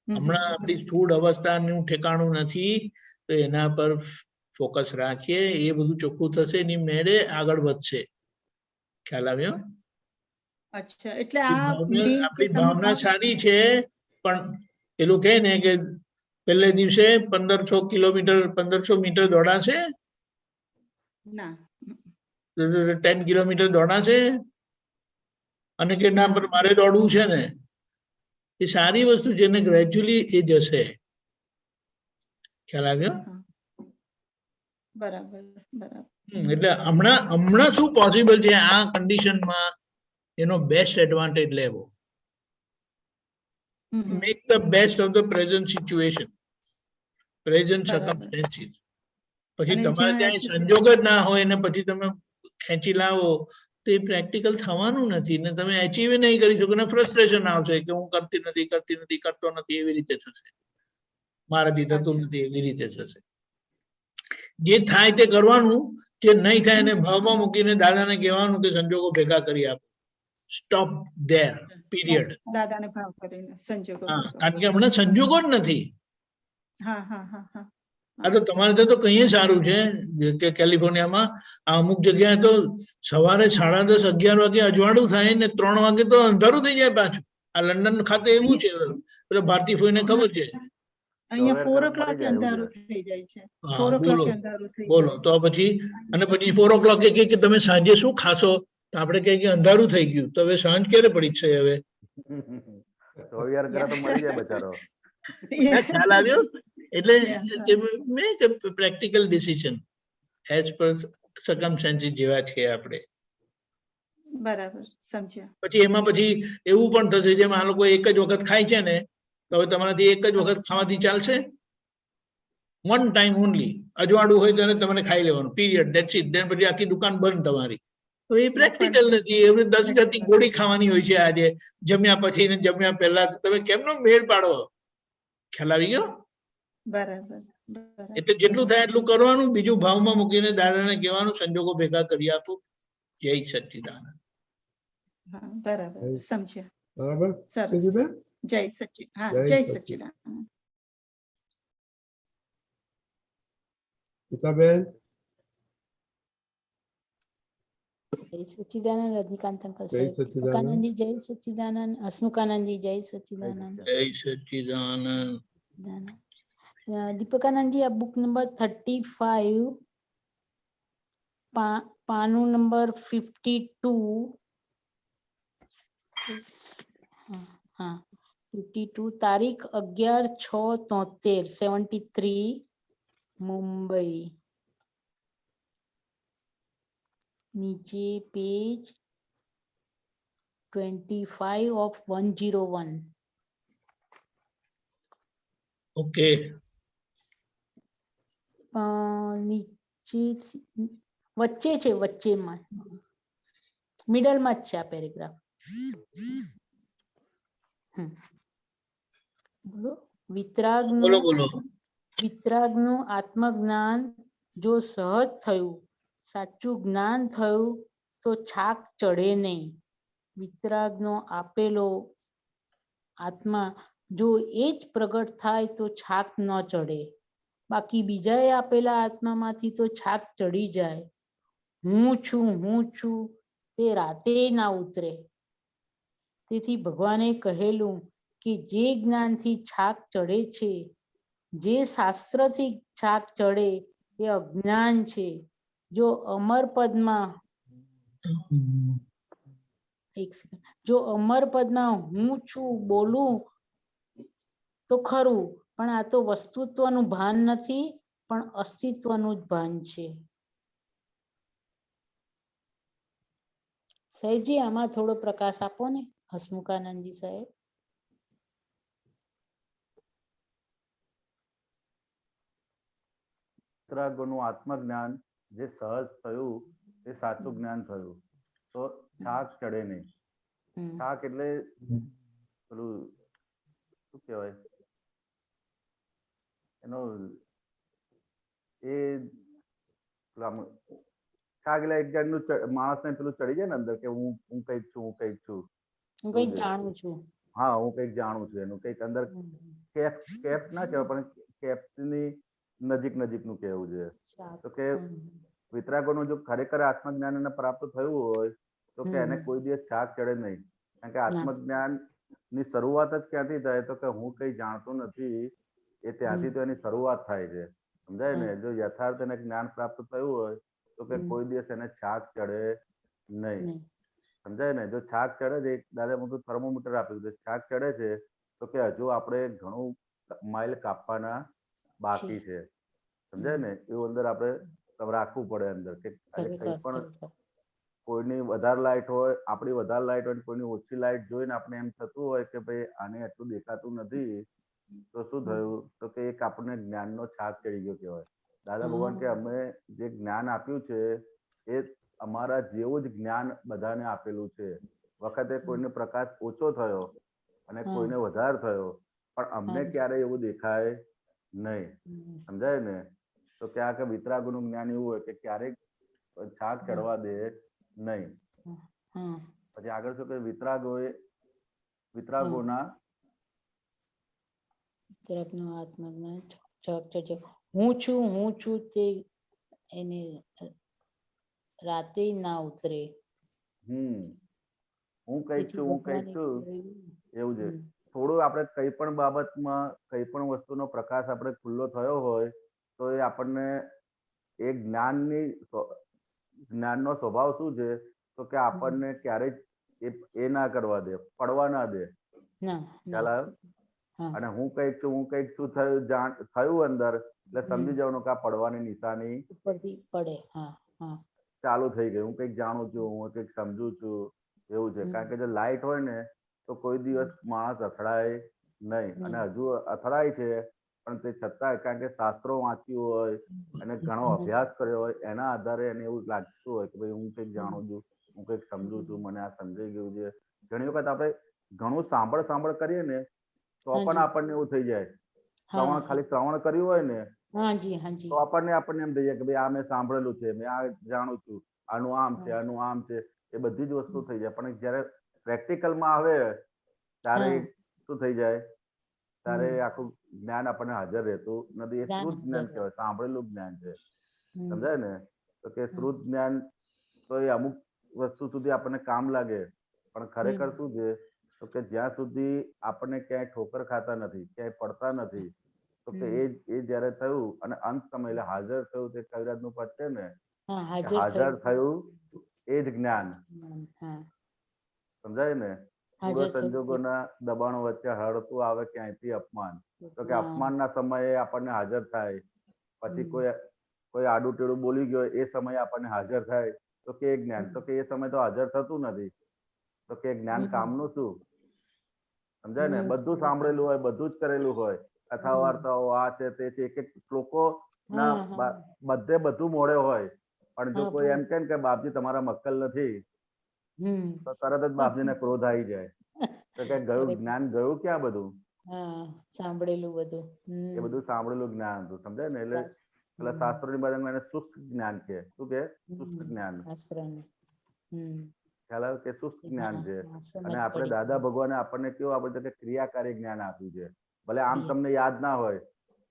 હમણાં આપણી સ્થૂળ અવસ્થાનું ઠેકાણું નથી, તો એના પર ફોકસ રાખીએ, એ બધું ચોખ્ખું થશે, એની મેળે આગળ વધશે. ખ્યાલ આવ્યો? અચ્છા. એટલે આપણી ભાવના સારી છે, પણ પેલું કહે ને કે પહેલે દિવસે 1500 મીટર દોડાશે, 10 કિલોમીટર દોડાશે, અને કે ના પર મારે દોડવું છે ને, એ સારી વસ્તુ છે ને ગ્રેજ્યુઅલી એ જશે. ખ્યાલ આવ્યો? બરાબર બરાબર. એટલે હમણાં શું પોસિબલ છે આ કન્ડિશનમાં એનો બેસ્ટ એડવાન્ટેજ લેવો. Make the best of the present situation, present સર્કમસ્ટેન્સીસ. પછી તમારે ત્યાં સંજોગ જ ના હોય ને પછી તમે ખેંચી લાવો તો એ પ્રેક્ટિકલ થવાનું નથી ને તમે અચીવ નહીં કરી શકો ને ફ્રસ્ટ્રેશન આવશે કે હું કરતી નથી કરતો નથી, એવી રીતે થશે. મારાથી થતું નથી એવી રીતે થશે. જે થાય તે કરવાનું, જે નહીં થાય એને ભાવમાં મૂકીને દાદાને કહેવાનું કે સંજોગો ભેગા કરી આપો. Stop there, period. દાદાને ભાવ કરીને સંજોગો. કારણ કે હમણાં સંજોગો જ નથી. હા હા હા હા. આ તો તમારે ત્યાં તો કઈ સારું છે કે કેલિફોર્નિયામાં અમુક જગ્યાએ તો સવારે 10:30 11 વાગે અજવાળું થાય ને 3 વાગે તો અંધારું થઈ જાય પાછું. આ લંડન ખાતે એવું છે, પેલો ભારતી ફોઈને ખબર છે. અહીંયા 4 o'clock અંધારું થઈ જાય છે. 4 o'clock અંધારું થઈ જાય. બોલો તો પછી અને પછી 4 o'clock કે તમે સાંજે શું ખાશો તો આપણે કહીએ કે અંધારું થઈ ગયું, તો હવે સાંજ ક્યારે પડી છે? હવે ખ્યાલ આવ્યો? એટલે make practical decision as per સર્કમસ્ટેન્સીસ જેવા છે આપણે. બરાબર, સમજ્યા. પછી એમાં પછી એવું પણ થશે જેમ આ લોકો એક જ વખત ખાય છે ને, તો હવે તમારાથી એક જ વખત ખાવાથી ચાલશે? One time only. અજવાળું હોય ત્યારે તમારે ખાઈ લેવાનું, પીરિયડ, ધેટ્સ ઇટ. ધેન પછી આખી દુકાન બંધ તમારી. તો એ પ્રેક્ટિકલ નથી. એમને 10 જાતની ગોળી ખાવાની હોય છે આજે જમ્યા પછી ને જમ્યા પહેલા. તમે કેમનો મેળ પાડો? ખ્યાલ આવી ગયો? બરાબર. એટલે જેટલું થાય એટલું કરવાનું, બીજું ભાવમાં મૂકીને દાદાને કહેવાનું સંજોગો ભેગા કરી આપો. જય સચ્ચિદાનંદ. હા બરાબર, સમજ્યા. બરાબર. સરસ. જય સચ્ચિદાનંદ. હા, જય સચ્ચિદાનંદ. પિતાબેન. જય સચ્ચિદાનંદ. રજનીકાંત અંકલ સાહેબ. દીપકાનંદજી જય સચ્ચિદાનંદ. હસમુખાનંદજી જય સચ્ચિદાનંદ. જય સચ્ચિદાનંદ. દીપકાનંદજી આ બુક નંબર 35 પાનું નંબર 52. હા 52 તારીખ 11/6/73 73 મુંબઈ. નીચે પેજ 25 of 101. ઓકે. નીચે વચ્ચે છે, વચ્ચેમાં મિડલમાં જ છે આ પેરેગ્રાફ. બોલો. વિતરાગનું આત્મજ્ઞાન જો સહજ થયું, સાચું જ્ઞાન થયું તો છાક ચડે નહીં. વિતરાગનો આપેલો આત્મા જો એ જ પ્રગટ થાય તો છાક ન ચડે. બાકી બીજાએ આપેલા આત્મામાંથી તો છાક ચડી જાય. હું છું તે રાતે ના ઉતરે. તેથી ભગવાને કહેલું કે જે જ્ઞાનથી છાક ચડે છે, જે શાસ્ત્રથી છાક ચડે એ અજ્ઞાન છે. જો અમરપદમાં હું છું બોલું તો ખરું, પણ આ તો વસ્તુત્વનું ભાન નથી, પણ અસ્તિત્વનું જ ભાન છે. સાહેબજી આમાં થોડો પ્રકાશ આપો ને, હસમુખાનંદજી સાહેબ. વિતરાગોનું આત્મજ્ઞાન જે સહજ થયું એ સાચું જ્ઞાન થયું તો છાક ચડે નહીં. છાક એટલે પેલું શું કહેવાય એનો એ છાક એટલે એક જાતનું માણસને પેલું ચડી જાય ને અંદર કે હું કઈક છું, હું કઈક છું, હું કઈક જાણું છું. હા, હું કઈક જાણું છું. એનું કઈક અંદર કેપ ના કહેવાય પણ કેપની નજીકનું કહેવું છે. તો કે વિતરાગોનું જો ખરેખર આત્મજ્ઞાન એને પ્રાપ્ત થયું હોય તો કે એને કોઈ દિવસ છાક ચડે નહીં. કારણ કે આત્મજ્ઞાન ની શરૂઆત જ ક્યાંથી થાય તો કે હું કઈ જાણતો નથી એ ત્યાંથી તો એની શરૂઆત થાય છે. સમજાય ને? જો યથાર્થ એને જ્ઞાન પ્રાપ્ત થયું હોય તો કે કોઈ દિવસ એને છાક ચડે નહીં. સમજાય ને? જો છાક ચડે છે, દાદા મોટું થર્મોમીટર આપ્યું છે, છાક ચડે છે તો કે હજુ આપણે ઘણું માઇલ કાપવાના બાકી છે, સમજાય ને? એવું અંદર આપણે રાખવું પડે અંદર કે કંઈ પણ કોઈની વધારે લાઇટ હોય, આપણી વધારે લાઇટ હોય, કોઈની ઓછી લાઇટ જોઈને આપણે એમ થતું હોય કે ભાઈ આને એટલું દેખાતું નથી, તો શું થયું? તો કે એક આપણને જ્ઞાનનો છાપ ચડી ગયો કહેવાય. દાદા ભગવાન કે અમે જે જ્ઞાન આપ્યું છે એ અમારા જેવું જ જ્ઞાન બધાને આપેલું છે. વખતે કોઈને પ્રકાશ ઓછો થયો અને કોઈને વધારે થયો, પણ અમને ક્યારેય એવું દેખાય નહીં, સમજાય ને? તો ક્યાંક વિતરાગોનું જ્ઞાન એવું હોય કે ક્યારેક છાક ચડવા દે નહીં. પછી આગળ શું કે વિતરાગોના આત્મજ્ઞાન હું છું તે એને રાતે ના ઉતરે. હું કઈક છું એવું છે. થોડું આપણે કઈ પણ બાબતમાં કઈ પણ વસ્તુનો પ્રકાશ આપણે ખુલ્લો થયો હોય તો એ આપણને એ જ્ઞાનનો સ્વભાવ શું છે? તો કે આપણને ક્યારેય એ ના કરવા દે, પડવા ના દે. ખ્યાલ આવ્યો? અને હું કઈક છું થયું અંદર, એટલે સમજી જવાનું કે આ પડવાની નિશાની પડે, ચાલુ થઈ ગઈ. હું કઈક જાણું છું, હું કઈક સમજુ છું, એવું છે. કારણ કે જો લાઈટ હોય ને તો કોઈ દિવસ માણસ અથડાય નહીં, અને હજુ અથડાય છે પણ તે છતાંય કારણ કે શાસ્ત્રો વાંચ્યું હોય અને ઘણો અભ્યાસ કર્યો હોય એના આધારે એને એવું લાગતું હોય કે ભાઈ હું કઈક જાણું છું, હું કઈક સમજુ છું, મને આ સમજાઈ ગયું છે. ઘણી વખત આપણે ઘણું સાંભળ કરીએ ને તો પણ આપણને એવું થઈ જાય. ખાલી શ્રવણ કર્યું હોય ને તો આપણને એમ થઈ જાય કે ભાઈ આ મેં સાંભળેલું છે, મેં આ જાણું છું, આનું આમ છે, આનું આમ છે, એ બધી જ વસ્તુ થઈ જાય. પણ જયારે પ્રેક્ટિકલમાં આવે ત્યારે શું થઈ જાય? ત્યારે આખું જ્ઞાન આપણને હાજર રહેતું નથી. એ શ્રુત જ્ઞાન કહેવાય, સાંભળેલું જ્ઞાન છે, સમજાય ને? તો કે શ્રુત જ્ઞાન તો એ અમુક વસ્તુ સુધી આપણને કામ લાગે, પણ ખરેખર શું છે? તો કે જ્યાં સુધી આપણને ક્યાંય ઠોકર ખાતા નથી, ક્યાંય પડતા નથી, તો કે એ જયારે થયું અને અંત સમય એટલે હાજર થયું, તે કવિરાજનું પદ છે ને, હાજર થયું એ જ જ્ઞાન, સમજાય ને? પૂર્વ સંજોગોના દબાણો વચ્ચે હળતું આવે ક્યાંયથી અપમાન, તો કે અપમાનના સમયે આપણને હાજર થાય. પછી કોઈ આડું ટેડું બોલી ગયો એ સમયે આપણને હાજર થાય, તો કે જ્ઞાન. તો કે એ સમય તો હાજર થતું નથી, તો કે જ્ઞાન કામનું શું? સમજાય ને? બધું સાંભળેલું હોય, બધું જ કરેલું હોય, કથા વાર્તાઓ આ છે તે છે, એક શ્લોકો ના બધે બધું મોડે હોય, પણ જો કોઈ એમ કે બાપજી તમારા મક્કલ નથી તો તરત જ બાપજીને ક્રોધ આવી જાય. તો કે ગયું જ્ઞાન ગયું ક્યાં? બધું સાંભળેલું બધું, એ બધું સાંભળેલું જ્ઞાન હતું, સમજાય ને? એટલે શાસ્ત્રોની બાજુમાં એને શુષ્ક જ્ઞાન કે શું કે? શુષ્ક જ્ઞાન. ખ્યાલ આવે કે શુષ્ક જ્ઞાન છે. અને આપણે દાદા ભગવાને આપણને કેવું આપ્યું છે કે ક્રિયાકારી જ્ઞાન આપ્યું છે. ભલે આમ તમને યાદ ના હોય,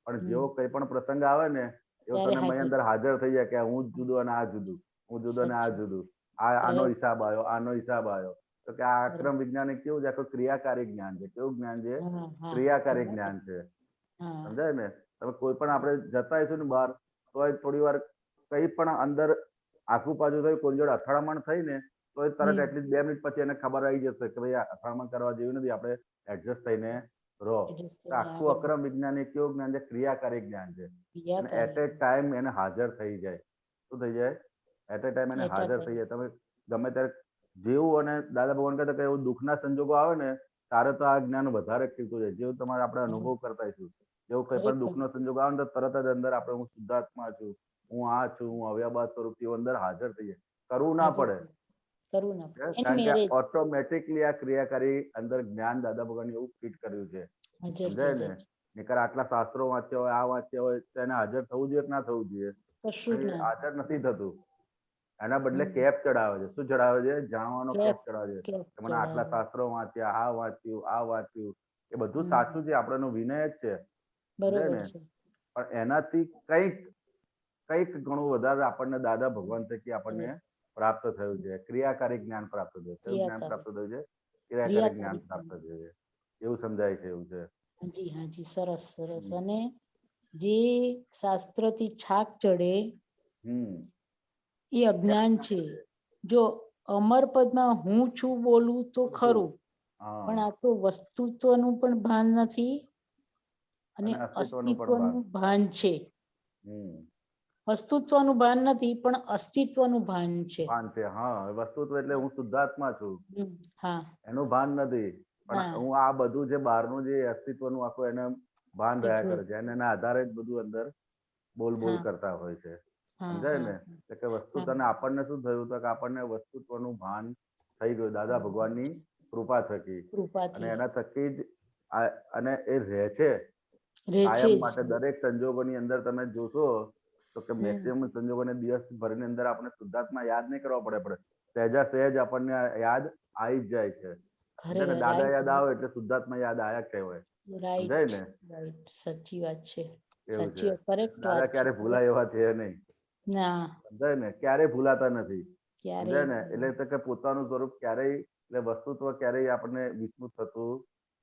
પણ જેવો કઈ પણ પ્રસંગ આવે ને એવો તમને મય અંદર હાજર થઈ જાય કે હું જુદું અને આ જુદું, હું જુદું અને આ જુદું, આનો હિસાબ આવ્યો, આનો હિસાબ આવ્યો. તો કે આ અક્રમ વિજ્ઞાન કેવું છે? ક્રિયાકારી જ્ઞાન છે. કેવું જ્ઞાન છે? ક્રિયાકારી જ્ઞાન છે, સમજાય ને? તમે કોઈ પણ આપણે જતા હશું ને બહાર, તો થોડી વાર કઈ પણ અંદર આખું પાછું થયું, કોઈ જોડે અથડામણ થઈ ને તો એ તરત એટલીસ્ટ 2 મિનિટ પછી એને ખબર આવી જશે કે ભાઈ આ અથડામણ કરવા જેવું નથી, આપણે એડજસ્ટ થઈને રહો. આખું અક્રમ વિજ્ઞાન એ કેવું જ્ઞાન છે? ક્રિયાકારી જ્ઞાન છે. અને એટ એ ટાઈમ એને હાજર થઈ જાય. શું થઈ જાય? એટ એ ટાઈમ એને હાજર થઈ જાય. તમે ગમે ત્યારે જેવું, અને દાદા ભગવાન કહેતા કે એવું દુઃખના સંજોગો આવે ને ત્યારે તો આ જ્ઞાન વધારે ખીલતું જાય. જેવું તમારે આપણે અનુભવ કરતા હશું, જેવું કઈ પણ દુઃખનો સંજોગ આવે ને તો તરત જ અંદર આપણે હું શુદ્ધાત્મા છું, હું આ છું, હું અવ્યાબાદ સ્વરૂપ અંદર હાજર થઈ જાય. કરવું ના પડે, કારણ કે ઓટોમેટિકલી આ ક્રિયાકારી અંદર જ્ઞાન દાદા ભગવાન એવું ફિટ કર્યું છે, સમજાય ને? નકર આટલા શાસ્ત્રો વાંચ્યા હોય, આ વાંચ્યા હોય, તો એને હાજર થવું જોઈએ કે ના થવું જોઈએ? હાજર નથી થતું. એના બદલે કેપ ચડાવે છે. શું ચડાવે છે? જાણવાનો કેપ ચડાવે છે. મને આટલા શાસ્ત્રો વાંચ્યા, આ વાંચ્યું, આ વાંચ્યું, એ બધું સાચું છે, આપણનો વિનય જ છે, સમજાય ને? પણ એનાથી કઈક ઘણું વધારે આપણને દાદા ભગવાન થકી આપણને પ્રાપ્ત થયું છે. ક્રિયાકારી જ્ઞાન પ્રાપ્ત થયું છે. જ્ઞાન પ્રાપ્ત થયું છે? ક્રિયાકારી જ્ઞાન પ્રાપ્ત થયું છે, એવું સમજાય છે. એવું છે. હાજી હાજી, સરસ સરસ. અને જે શાસ્ત્રથી છાક ચડે એ અજ્ઞાન છે. જો અમર પદમાં હું છું બોલું તો ખરું, પણ આ તો વસ્તુત્વનું પણ ભાન નથી અને અને અસ્તિત્વનું પણ ભાન. અસ્તિત્વનું ભાન છે. વસ્તુત્વનું ભાન નથી પણ અસ્તિત્વનું ભાન છે. ભાન છે. હા, વસ્તુત્વ એટલે હું શુદ્ધાત્મા છું, હા એનું ભાન નથી. પણ હા. હું આ બધું જે બહારનું જે અસ્તિત્વનું આખું એને ભાન રહ્યા કરે છે અને એના આધારે જ બધું અંદર બોલ હા. કરતા હોય છે. હા, સમજાય હા, ને? એટલે કે વસ્તુ હા. તને આપણને શું થયું તો કે આપણને વસ્તુત્વનું ભાન થઈ ગયું દાદા ભગવાનની કૃપા થકી. અને કૃપાથી એના થકી જ અને એ રહે છે રહે છે કાયમ જ. માટે. દરેક સંજોગોની અંદર તમે જોશો તો કે હમ. મેક્સિમમ સંજોગોને દિવસ ભરની અંદર આપણે શુદ્ધાત્મા યાદ નહીં કરવા પડે, સહેજ આપણને યાદ આવી જ જાય છે. ખરે ને દાદા રાઈટ યાદ આવે એટલે શુદ્ધાત્મા યાદ આયા કહેવાય. સમજાય રાઈટ ને? રાઈટ સાચી વાત છે. એવું છે. સાચી કરેક્ટ વાત દાદા છે. ક્યારે ભૂલાય એવા છે નહીં. ના સમજાય ને? ક્યારેય ભૂલાતા નથી. ક્યારે સમજાય ને? એટલે તો કે પોતાનું સ્વરૂપ ક્યારેય એટલે વસ્તુત્વ ક્યારેય આપણને વિસ્મૃત થતું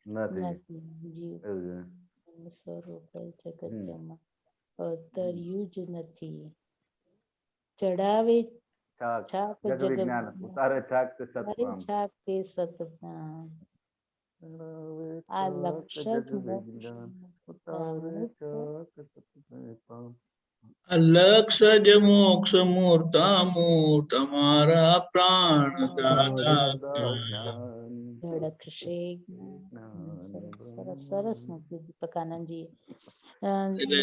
નથી. જીવ એવું છે. સ્વરૂપ જગતમાં અવતર્યું જ નથી. ચડાવે છાપ જગ વિજ્ઞાન ઉતારે છાક સતનામ. છાપ તે સતનામ. આ લક્ષ જ લક્ષ જ મોક્ષ મૂર્ત તમારા પ્રાણ દાદા ધડકશે. સરસ સરસ સરસ મૂક્યું દીપકાનંદજી.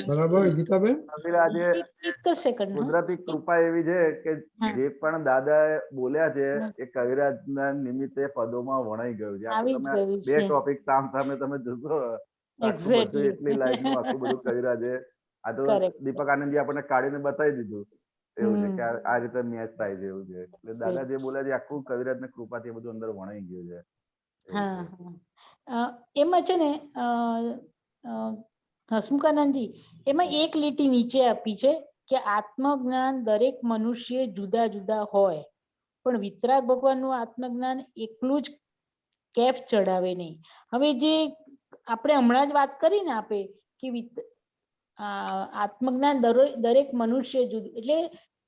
બરાબર ગીતાબેન? કવિરાજે એક જ સેકન્ડ. કુદરતી કૃપા એવી છે કે જે પણ દાદા બોલ્યા છે એ કવિરાજના નિમિત્તે પદોમાં વણાઈ ગયું છે. આવી જ તમે ગયું બે છે. ટોપિક સામે તમે જોશો આખું બધું એટલી લાઈન નું આખું બધું કવિરાજે આ તો દીપક આનંદજી આપણને કાઢીને બતાવી દીધું. એવું છે કે આ રીતે મેચ થાય છે. એવું છે એટલે દાદા જે બોલ્યા છે આખું કવિરાજ ને કૃપાથી એ બધું અંદર વણાઈ ગયું છે. હા એમાં છે ને હસમુખાનંદજી એમાં એક લીટી નીચે આપી છે કે આત્મજ્ઞાન દરેક મનુષ્ય જુદા જુદા હોય પણ વિતરાગ ભગવાનનું આત્મજ્ઞાન એકલું જ કેફ ચડાવે નહીં. હવે જે આપણે હમણાં જ વાત કરી ને આપે કે આત્મજ્ઞાન દરેક મનુષ્ય જુદું એટલે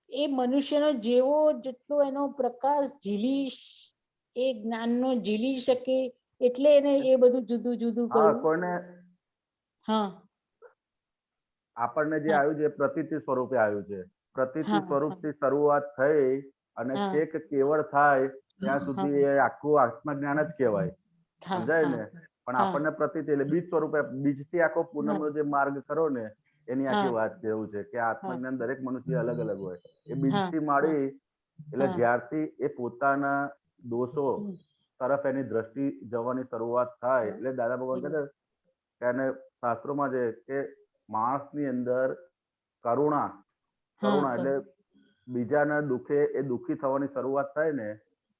એ મનુષ્યનો જેવો જેટલો એનો પ્રકાશ ઝીલી એ જ્ઞાનનો ઝીલી શકે એટલે એને એ બધું જુદું જુદું કહ્યું. કોઈને હા આપણને જે આવ્યું છે પ્રતીતિ સ્વરૂપે આવ્યું છે. પ્રતીતિ સ્વરૂપથી શરૂઆત થઈ અને છેક કેવળ થાય ત્યાં સુધી એ આખું આત્મજ્ઞાન જ કહેવાય. સમજાય ને? પણ આપણને પ્રતીતિ એટલે બીજ સ્વરૂપે બીજથી આખો પૂનમનો જે માર્ગ ખરો ને એની આખી વાત છે. એવું છે કે આત્મજ્ઞાન દરેક મનુષ્ય અલગ અલગ હોય. એ બીજથી માંડી એટલે જ્યારથી એ પોતાના દોષો તરફ એની દ્રષ્ટિ જવાની શરૂઆત થાય એટલે દાદા ભગવાન કહે કે એને શાસ્ત્રોમાં છે કે માણસની અંદર કરુણા એટલે બીજાના દુઃખે એ દુઃખી થવાની શરૂઆત થાય ને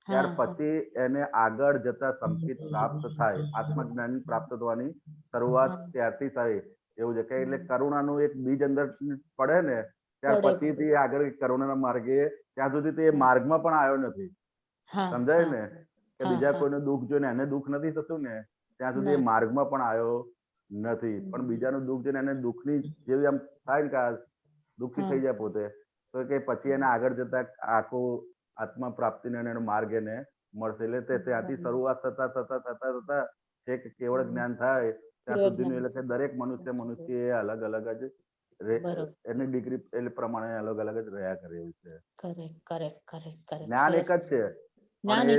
ત્યાર પછી એને આગળ જતા સંકેત પ્રાપ્ત થાય. આત્મજ્ઞાન પ્રાપ્ત થવાની શરૂઆત ત્યારથી થાય. એવું છે કે એટલે કરુણાનું એક બીજ અંદર પડે ને ત્યાર પછીથી આગળ કરુણાના માર્ગે ત્યાં સુધી તે માર્ગમાં પણ આવ્યો નથી. સમજાય ને? કે બીજા કોઈનું દુઃખ જોઈને એને દુઃખ નથી થતું ને ત્યાં સુધી એ માર્ગમાં પણ આવ્યો નથી. પણ બીજાનું દુઃખ જોઈને એને દુઃખની જેવી આમ થાય ને કે દુઃખી થઈ જાય પોતે તો કે પછી એને આગળ જતા આખું આત્મા પ્રાપ્તિનો એનો માર્ગ એને મળશે. એટલે ત્યાંથી શરૂઆત થતા છેક કેવળ જ્ઞાન થાય ત્યાં સુધીનું એટલે કે દરેક મનુષ્ય એ અલગ અલગ જ એની ડિગ્રી એટલે પ્રમાણે અલગ અલગ જ રહ્યા કરે. એવું છે. જ્ઞાન એક જ છે પણ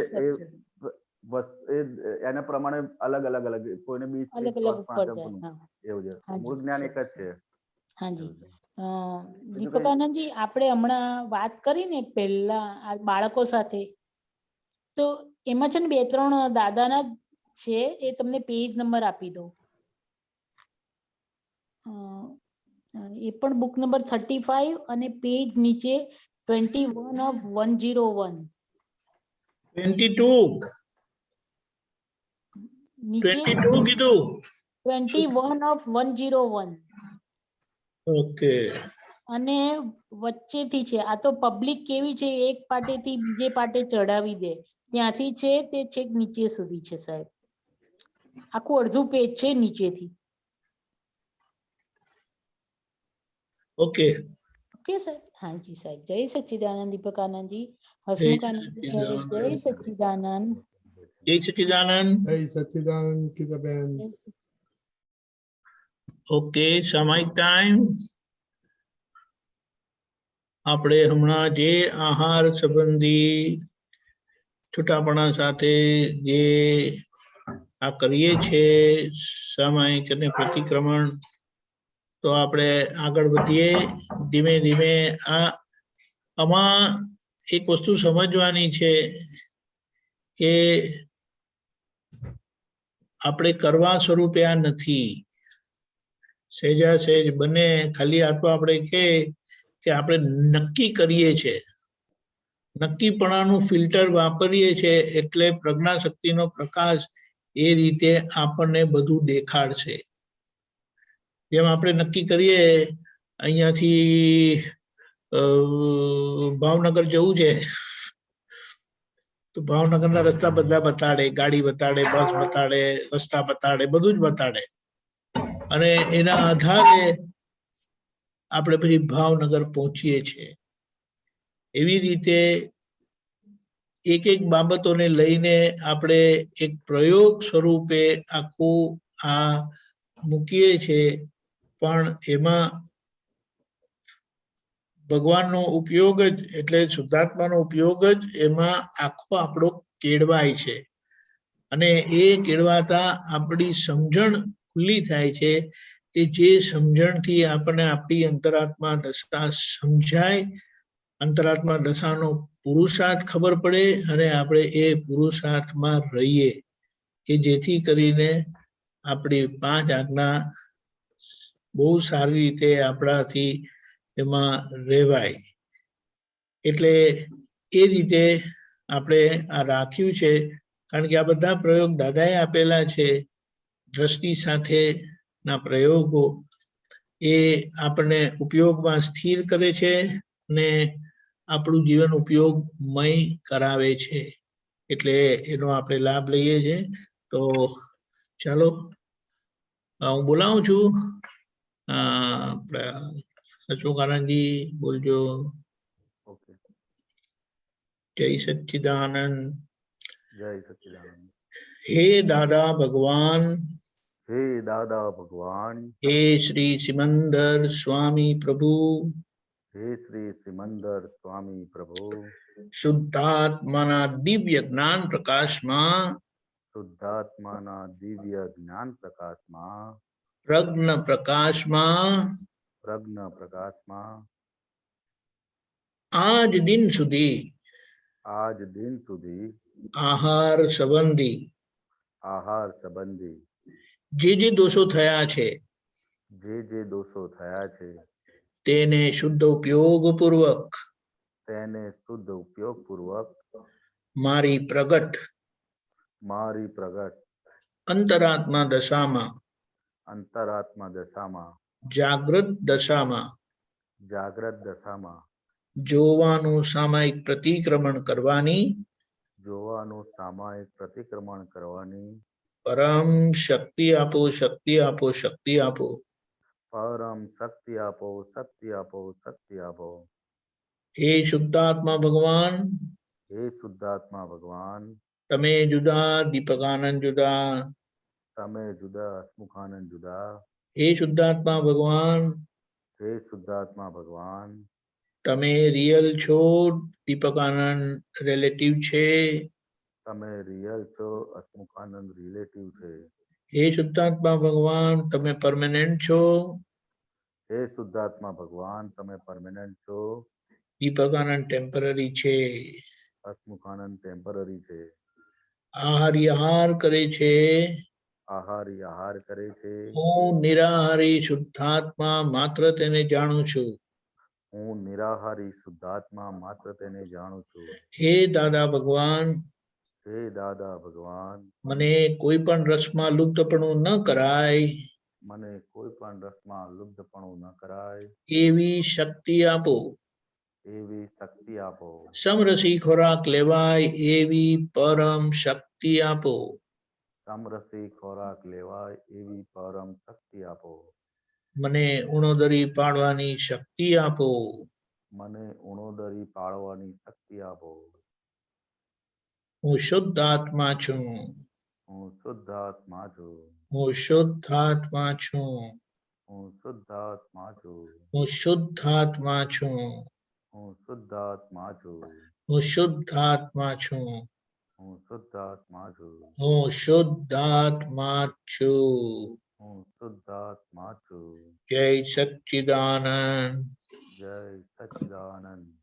એના પ્રમાણે અલગ અલગ કોઈને 20 એવું છે. મૂળ જ્ઞાન એક જ છે. હાજી દીપકાનંદજી આપણે હમણાં વાત કરી ને પહેલા બાળકો સાથે તો એમાં છે ને 2-3 દાદાના છે એ તમને પેજ નંબર આપી દઉં. એ પણ બુક નંબર 35 અને પેજ નીચે 21 of 101. 22 કીધું 21 of 101. ઓકે. અને વચ્ચેથી છે આ તો પબ્લિક કેવી છે એક પાટેથી બીજે પાટે ચડાવી દે ત્યાંથી છે તે છેક નીચે સુધી છે સાહેબ. આખું અડધું પેજ છે નીચેથી. ઓકે સાહેબ. હાજી સાહેબ. જય સચ્ચિદાનંદ દીપકાનંદજી. હસમુખાનંદજી જય સચ્ચિદાનંદ. જય સચ્ચિદાનંદ. જય સચ્ચિદાનંદ કીતાબેન. ઓકે, સામાયિક ટાઈમ. આપણે હમણાં જે આહાર સંબંધી છૂટાપણા સાથે જે આ કરીએ છીએ સામાયિક અને પ્રતિક્રમણ, તો આપણે આગળ વધીએ ધીમે ધીમે. આમાં એક વસ્તુ સમજવાની છે કે આપણે કરવા સ્વરૂપે આ નથી. સહેજા સહેજ બને ખાલી આ તો આપણે કે આપણે નક્કી કરીએ છીએ, નક્કીપણાનું ફિલ્ટર વાપરીએ છીએ એટલે પ્રજ્ઞા શક્તિનો પ્રકાશ એ રીતે આપણને બધું દેખાડશે. જેમ આપણે નક્કી કરીએ અહીંયાથી ભાવનગર જવું છે તો ભાવનગરના રસ્તા બધા બતાડે, ગાડી બતાડે, બસ બતાડે, રસ્તા બતાડે, બધું જ બતાડે. અને એના આધારે આપણે પછી ભાવનગર પહોંચીએ છીએ. એવી રીતે એક એક બાબતોને લઈને આપણે એક પ્રયોગ સ્વરૂપે આખું આ મૂકીએ છીએ, પણ એમાં ભગવાનનો ઉપયોગ જ એટલે શુદ્ધાત્માનો ઉપયોગ જ એમાં આખો આપણો કેળવાય છે. અને એ કેળવાતા આપણી સમજણ ખુલ્લી થાય છે કે જે સમજણથી આપણને આપણી અંતરાત્મા દશા સમજાય, અંતરાત્મા દશાનો પુરુષાર્થ ખબર પડે અને આપણે એ પુરુષાર્થમાં રહીએ કે જેથી કરીને આપણી 5 આજ્ઞા બહુ સારી રીતે આપણાથી એમાં રહેવાય. એટલે એ રીતે આપણે આ રાખ્યું છે. કારણ કે આ બધા પ્રયોગ દાદાએ આપેલા છે, દ્રષ્ટિ સાથેના પ્રયોગો, એ આપણને ઉપયોગમાં સ્થિર કરે છે અને આપણું જીવન ઉપયોગમય કરાવે છે. એટલે એનો આપણે લાભ લઈએ છીએ. તો ચાલો હું બોલાવું છું. અશોકાનંદજી બોલજો. ઓકે. જય સચ્ચિદાનંદ. જય સચ્ચિદાનંદ. હે દાદા ભગવાન, હે દાદા ભગવાન, હે શ્રી સિમંદર સ્વામી પ્રભુ, હે શ્રી સિમંદર સ્વામી પ્રભુ, શુદ્ધાત્માના દિવ્ય જ્ઞાન પ્રકાશમાં, શુદ્ધાત્માના દિવ્ય જ્ઞાન પ્રકાશમાં, પ્રજ્ઞ પ્રકાશમાં, પ્રજ્ઞ પ્રકાશમાં આજ દિન સુધી આહાર સંબંધી જે દોષો થયા છે તેને શુદ્ધ ઉપયોગ પૂર્વક મારી પ્રગટ અંતરાત્મા દશામાં જાગ્રત દશામાં જોવાનું સામાયિક પ્રતિક્રમણ કરવાની પરમ શક્તિ આપો, શક્તિ આપો, શક્તિ આપો. પરમ શક્તિ આપો, શક્તિ આપો, શક્તિ આપો. હે શુદ્ધાત્મા ભગવાન, હે શુદ્ધાત્મા ભગવાન, તમે જુદા, દીપકાનંદ જુદા, તમે જુદા, હસમુખાનંદ જુદા. હે શુદ્ધાત્મા ભગવાન, હે શુદ્ધાત્મા ભગવાન, તમે રિયલ છો, દીપકાનંદ રિલેટિવ છે. તમે રિયલ છો, હસમુખાનંદ રિલેટિવ છે. હે શુદ્ધાત્મા ભગવાન, તમે પરમેનન્ટ છો. હે શુદ્ધાત્મા ભગવાન, તમે પરમેનન્ટ છો. દીપકાનંદ ટેમ્પરરી છે. હસમુખાનંદ ટેમ્પરરી છે. આહાર કરે છે. આહાર કરે છે. હું નિરાહારી શુદ્ધાત્મા માત્ર તેને જાણું છું. હું નિરાહારી શુદ્ધાત્મા માત્ર તેને જાણું છું. હે દાદા ભગવાન, હે દાદા ભગવાન, મને કોઈ પણ રસમાં લુપ્તપણું ન કરાય, મને કોઈ પણ રસમાં લુપ્તપણું ન કરાય એવી શક્તિ આપો. એવી શક્તિ આપો. સમરસી ખોરાક લેવાય એવી પરમ શક્તિ આપો. સમરસી ખોરાક લેવાય એવી પરમ શક્તિ આપો. મને ઉણોદરી પાડવાની શક્તિ આપો. મને ઉણોદરી પાડવાની શક્તિ આપો. હું શુદ્ધ આત્મા છું. હું શુદ્ધાત્મા છું. હું શુદ્ધ આત્મા છું. હું શુદ્ધાત્મા છું. હું શુદ્ધ આત્મા છું. હું શુદ્ધાત્મા છું. હું શુદ્ધ આત્મા છું. હું શુદ્ધાત્મા છું. હું શુદ્ધ આત્મા છું. હું શુદ્ધાત્મા છું. જય સચ્ચિદાનંદ. જય સચ્ચિદાનંદ.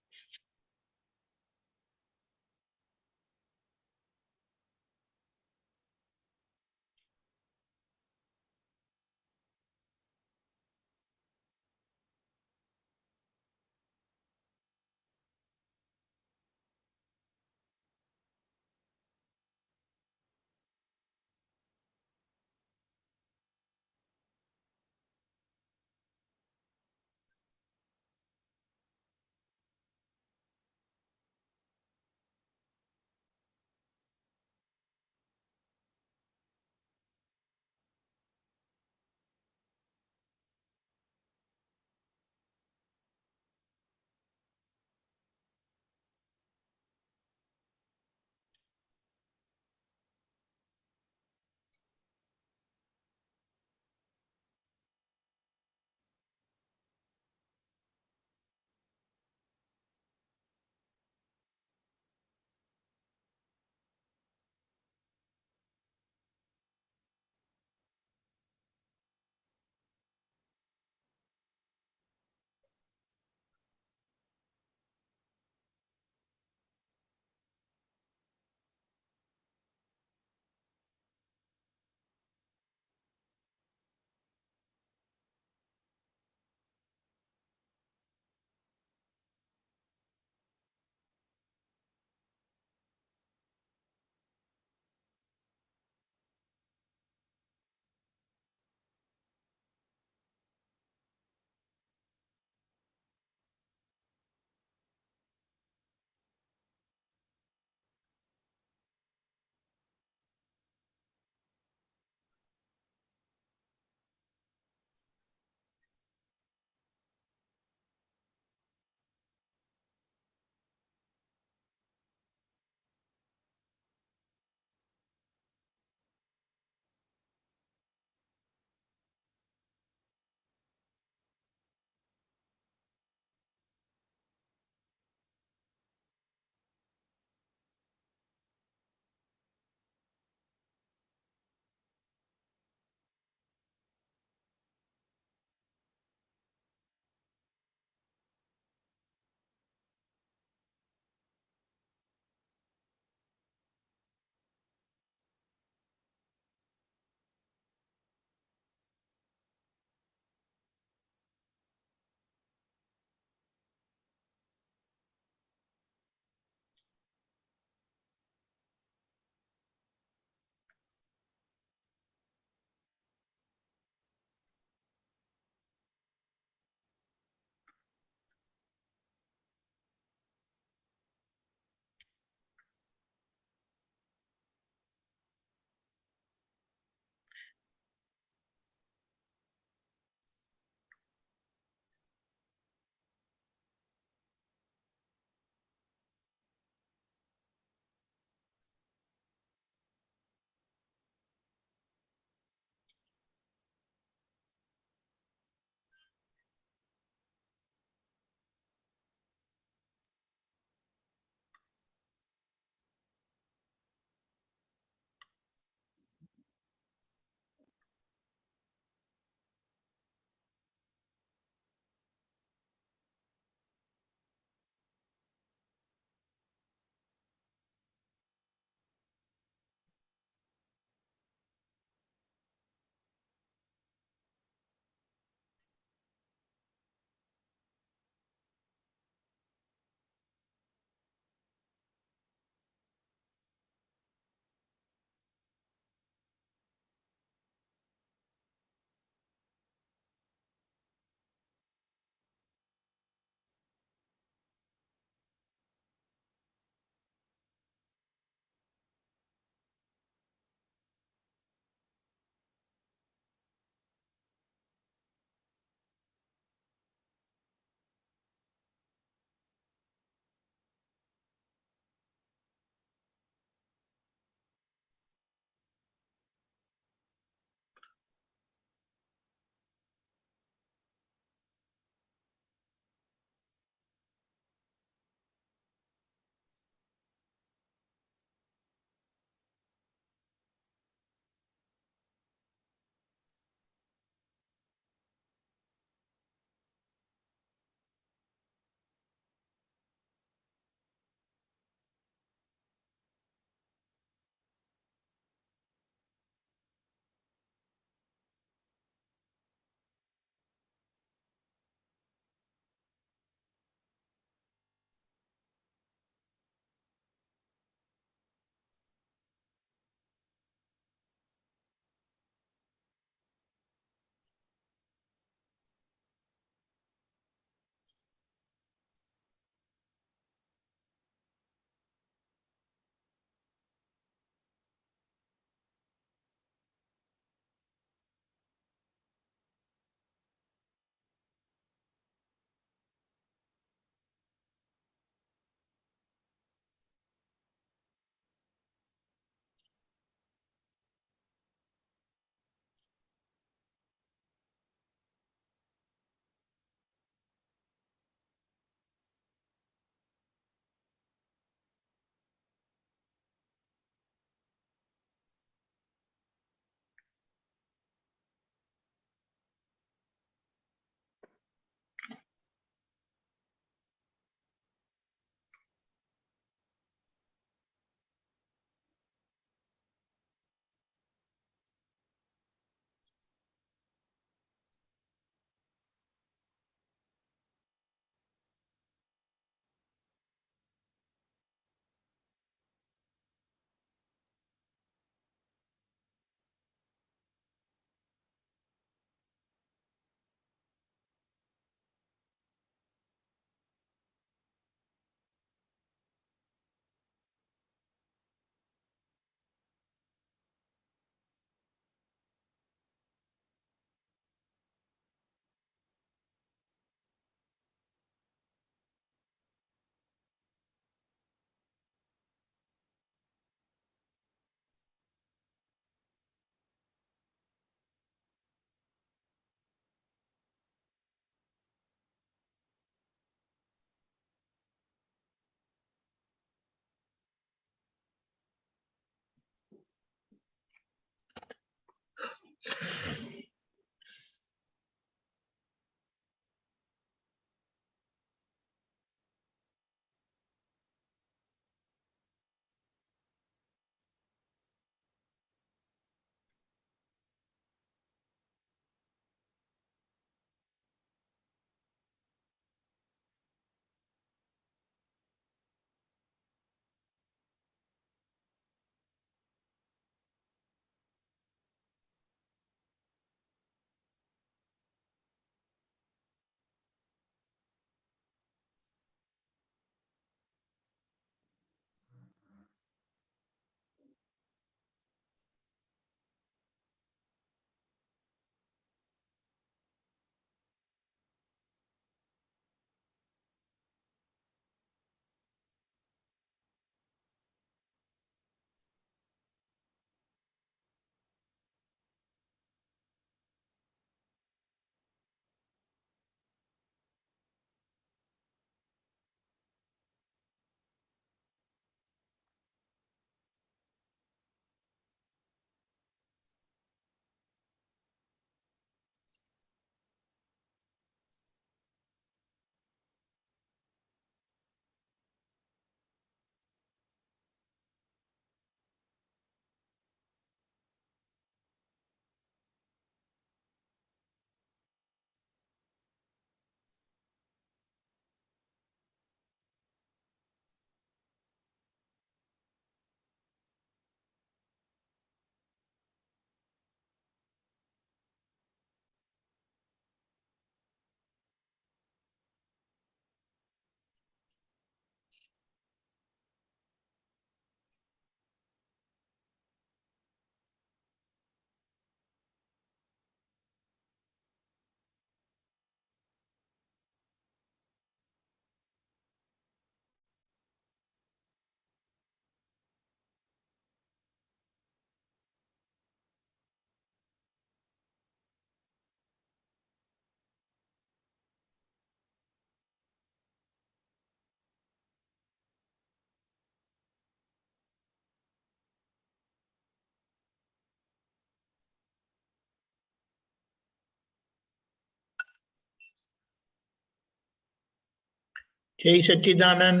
જય સચ્ચિદાનંદ.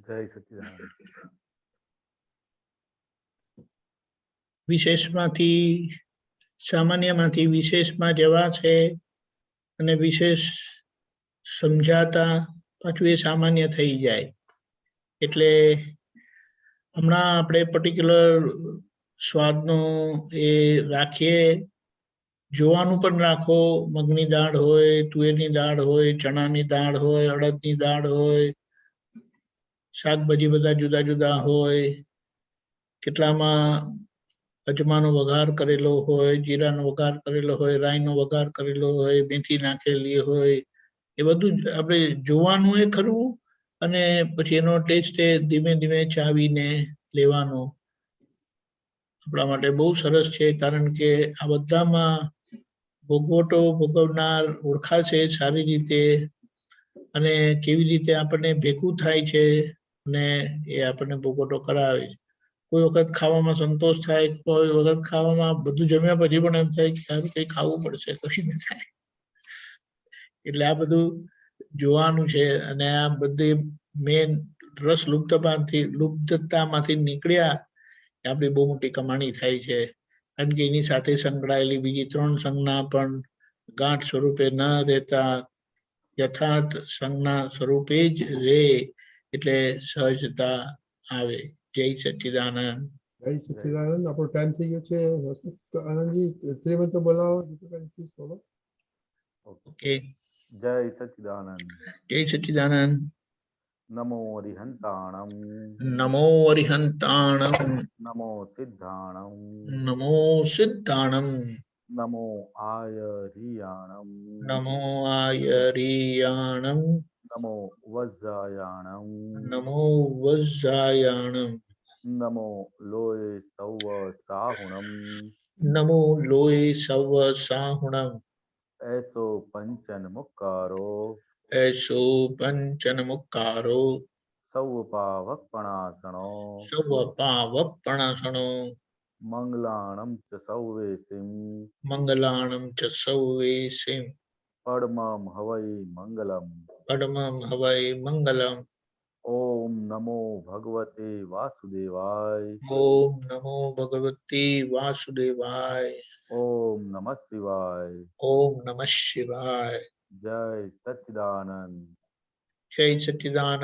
जय सच्चिदानंद. વિશેષમાંથી સામાન્યમાંથી વિશેષમાં જવા છે અને વિશેષ સમજાતા પાછું એ સામાન્ય થઈ જાય. એટલે હમણાં આપણે પર્ટિક્યુલર સ્વાદનો એ રાખીએ. જોવાનું પણ રાખો. મગની દાળ હોય, તુવેરની દાળ હોય, ચણાની દાળ હોય, અડદની દાળ હોય, શાકભાજી બધા જુદા જુદા હોય. કેટલામાં અજમાનો વઘાર કરેલો હોય, જીરાનો વઘાર કરેલો હોય, રાઈનો વઘાર કરેલો હોય, મેથી નાખેલી હોય. એ બધું આપણે જોવાનું એ ખરું અને પછી એનો ટેસ્ટ એ ધીમે ધીમે ચાવીને લેવાનો. આપણા માટે બહુ સરસ છે, કારણ કે આ બધામાં ભોગવટો ભોગવનાર ઓળખાશે સારી રીતે અને કેવી રીતે આપણને ભેગું થાય છે અને એ આપણને ભોગવટો કરાવે છે. કોઈ વખત ખાવામાં સંતોષ થાય, કોઈ વખત ખાવામાં બધું જમ્યા પછી પણ એમ થાય કે સારું કંઈ ખાવું પડશે, કશું ન થાય. એટલે આ બધું જોવાનું છે અને આ બધી મેન રસ લુપ્તતામાંથી નીકળ્યા એ આપણી બહુ મોટી કમાણી થાય છે. કારણ કે એની સાથે સંકળાયેલી બીજી 3 સંજ્ઞા પણ ગાંઠ સ્વરૂપે ન રહેતા યથાર્થ સંજ્ઞા સ્વરૂપે જ રહે, એટલે સહજતા આવે. જય સચ્ચિદાનંદ. જય સચ્ચિદાનંદ. આપણો ટાઈમ થઈ ગયો છે. આનંદજી ત્રિમંત્ર બોલાવો. પ્લીઝ બોલો. ઓકે. जय सच्चिदानंद. જય સચ્ચિદાનંદ. नमो अरिहंताणं. નમો અરિહંતાણમ. नमो सिद्धाणं. નમો સિદ્ધાણમ. नमो आयरियाणं. નમો આયરિયાણમ. नमो वज्रायाणं. નમો વજ્રાયાણમ. नमो लोये सौव साहुणं. નમો લોય સવ સાહુણમ. ऐसो पंचन मुक्कारो. એસો પંચન મુક્કારો. सौ पावक पणासनो. સવ પાવક પ્રણાસણો. मंगलाणं च सौवेसिं. મંગલાણમ ચ સૌવેસિમ. पद्मं हवै मंगलम्. પડમમ હવૈ મંગલમ. ओम नमो भगवते वासुदेवाय. ઓમ નમો ભગવતે વાસુદેવાય. ओम नमः शिवाय. ઓમ નમઃ શિવાય. जय सच्चिदानंद. જય સચ્ચિદાનંદ.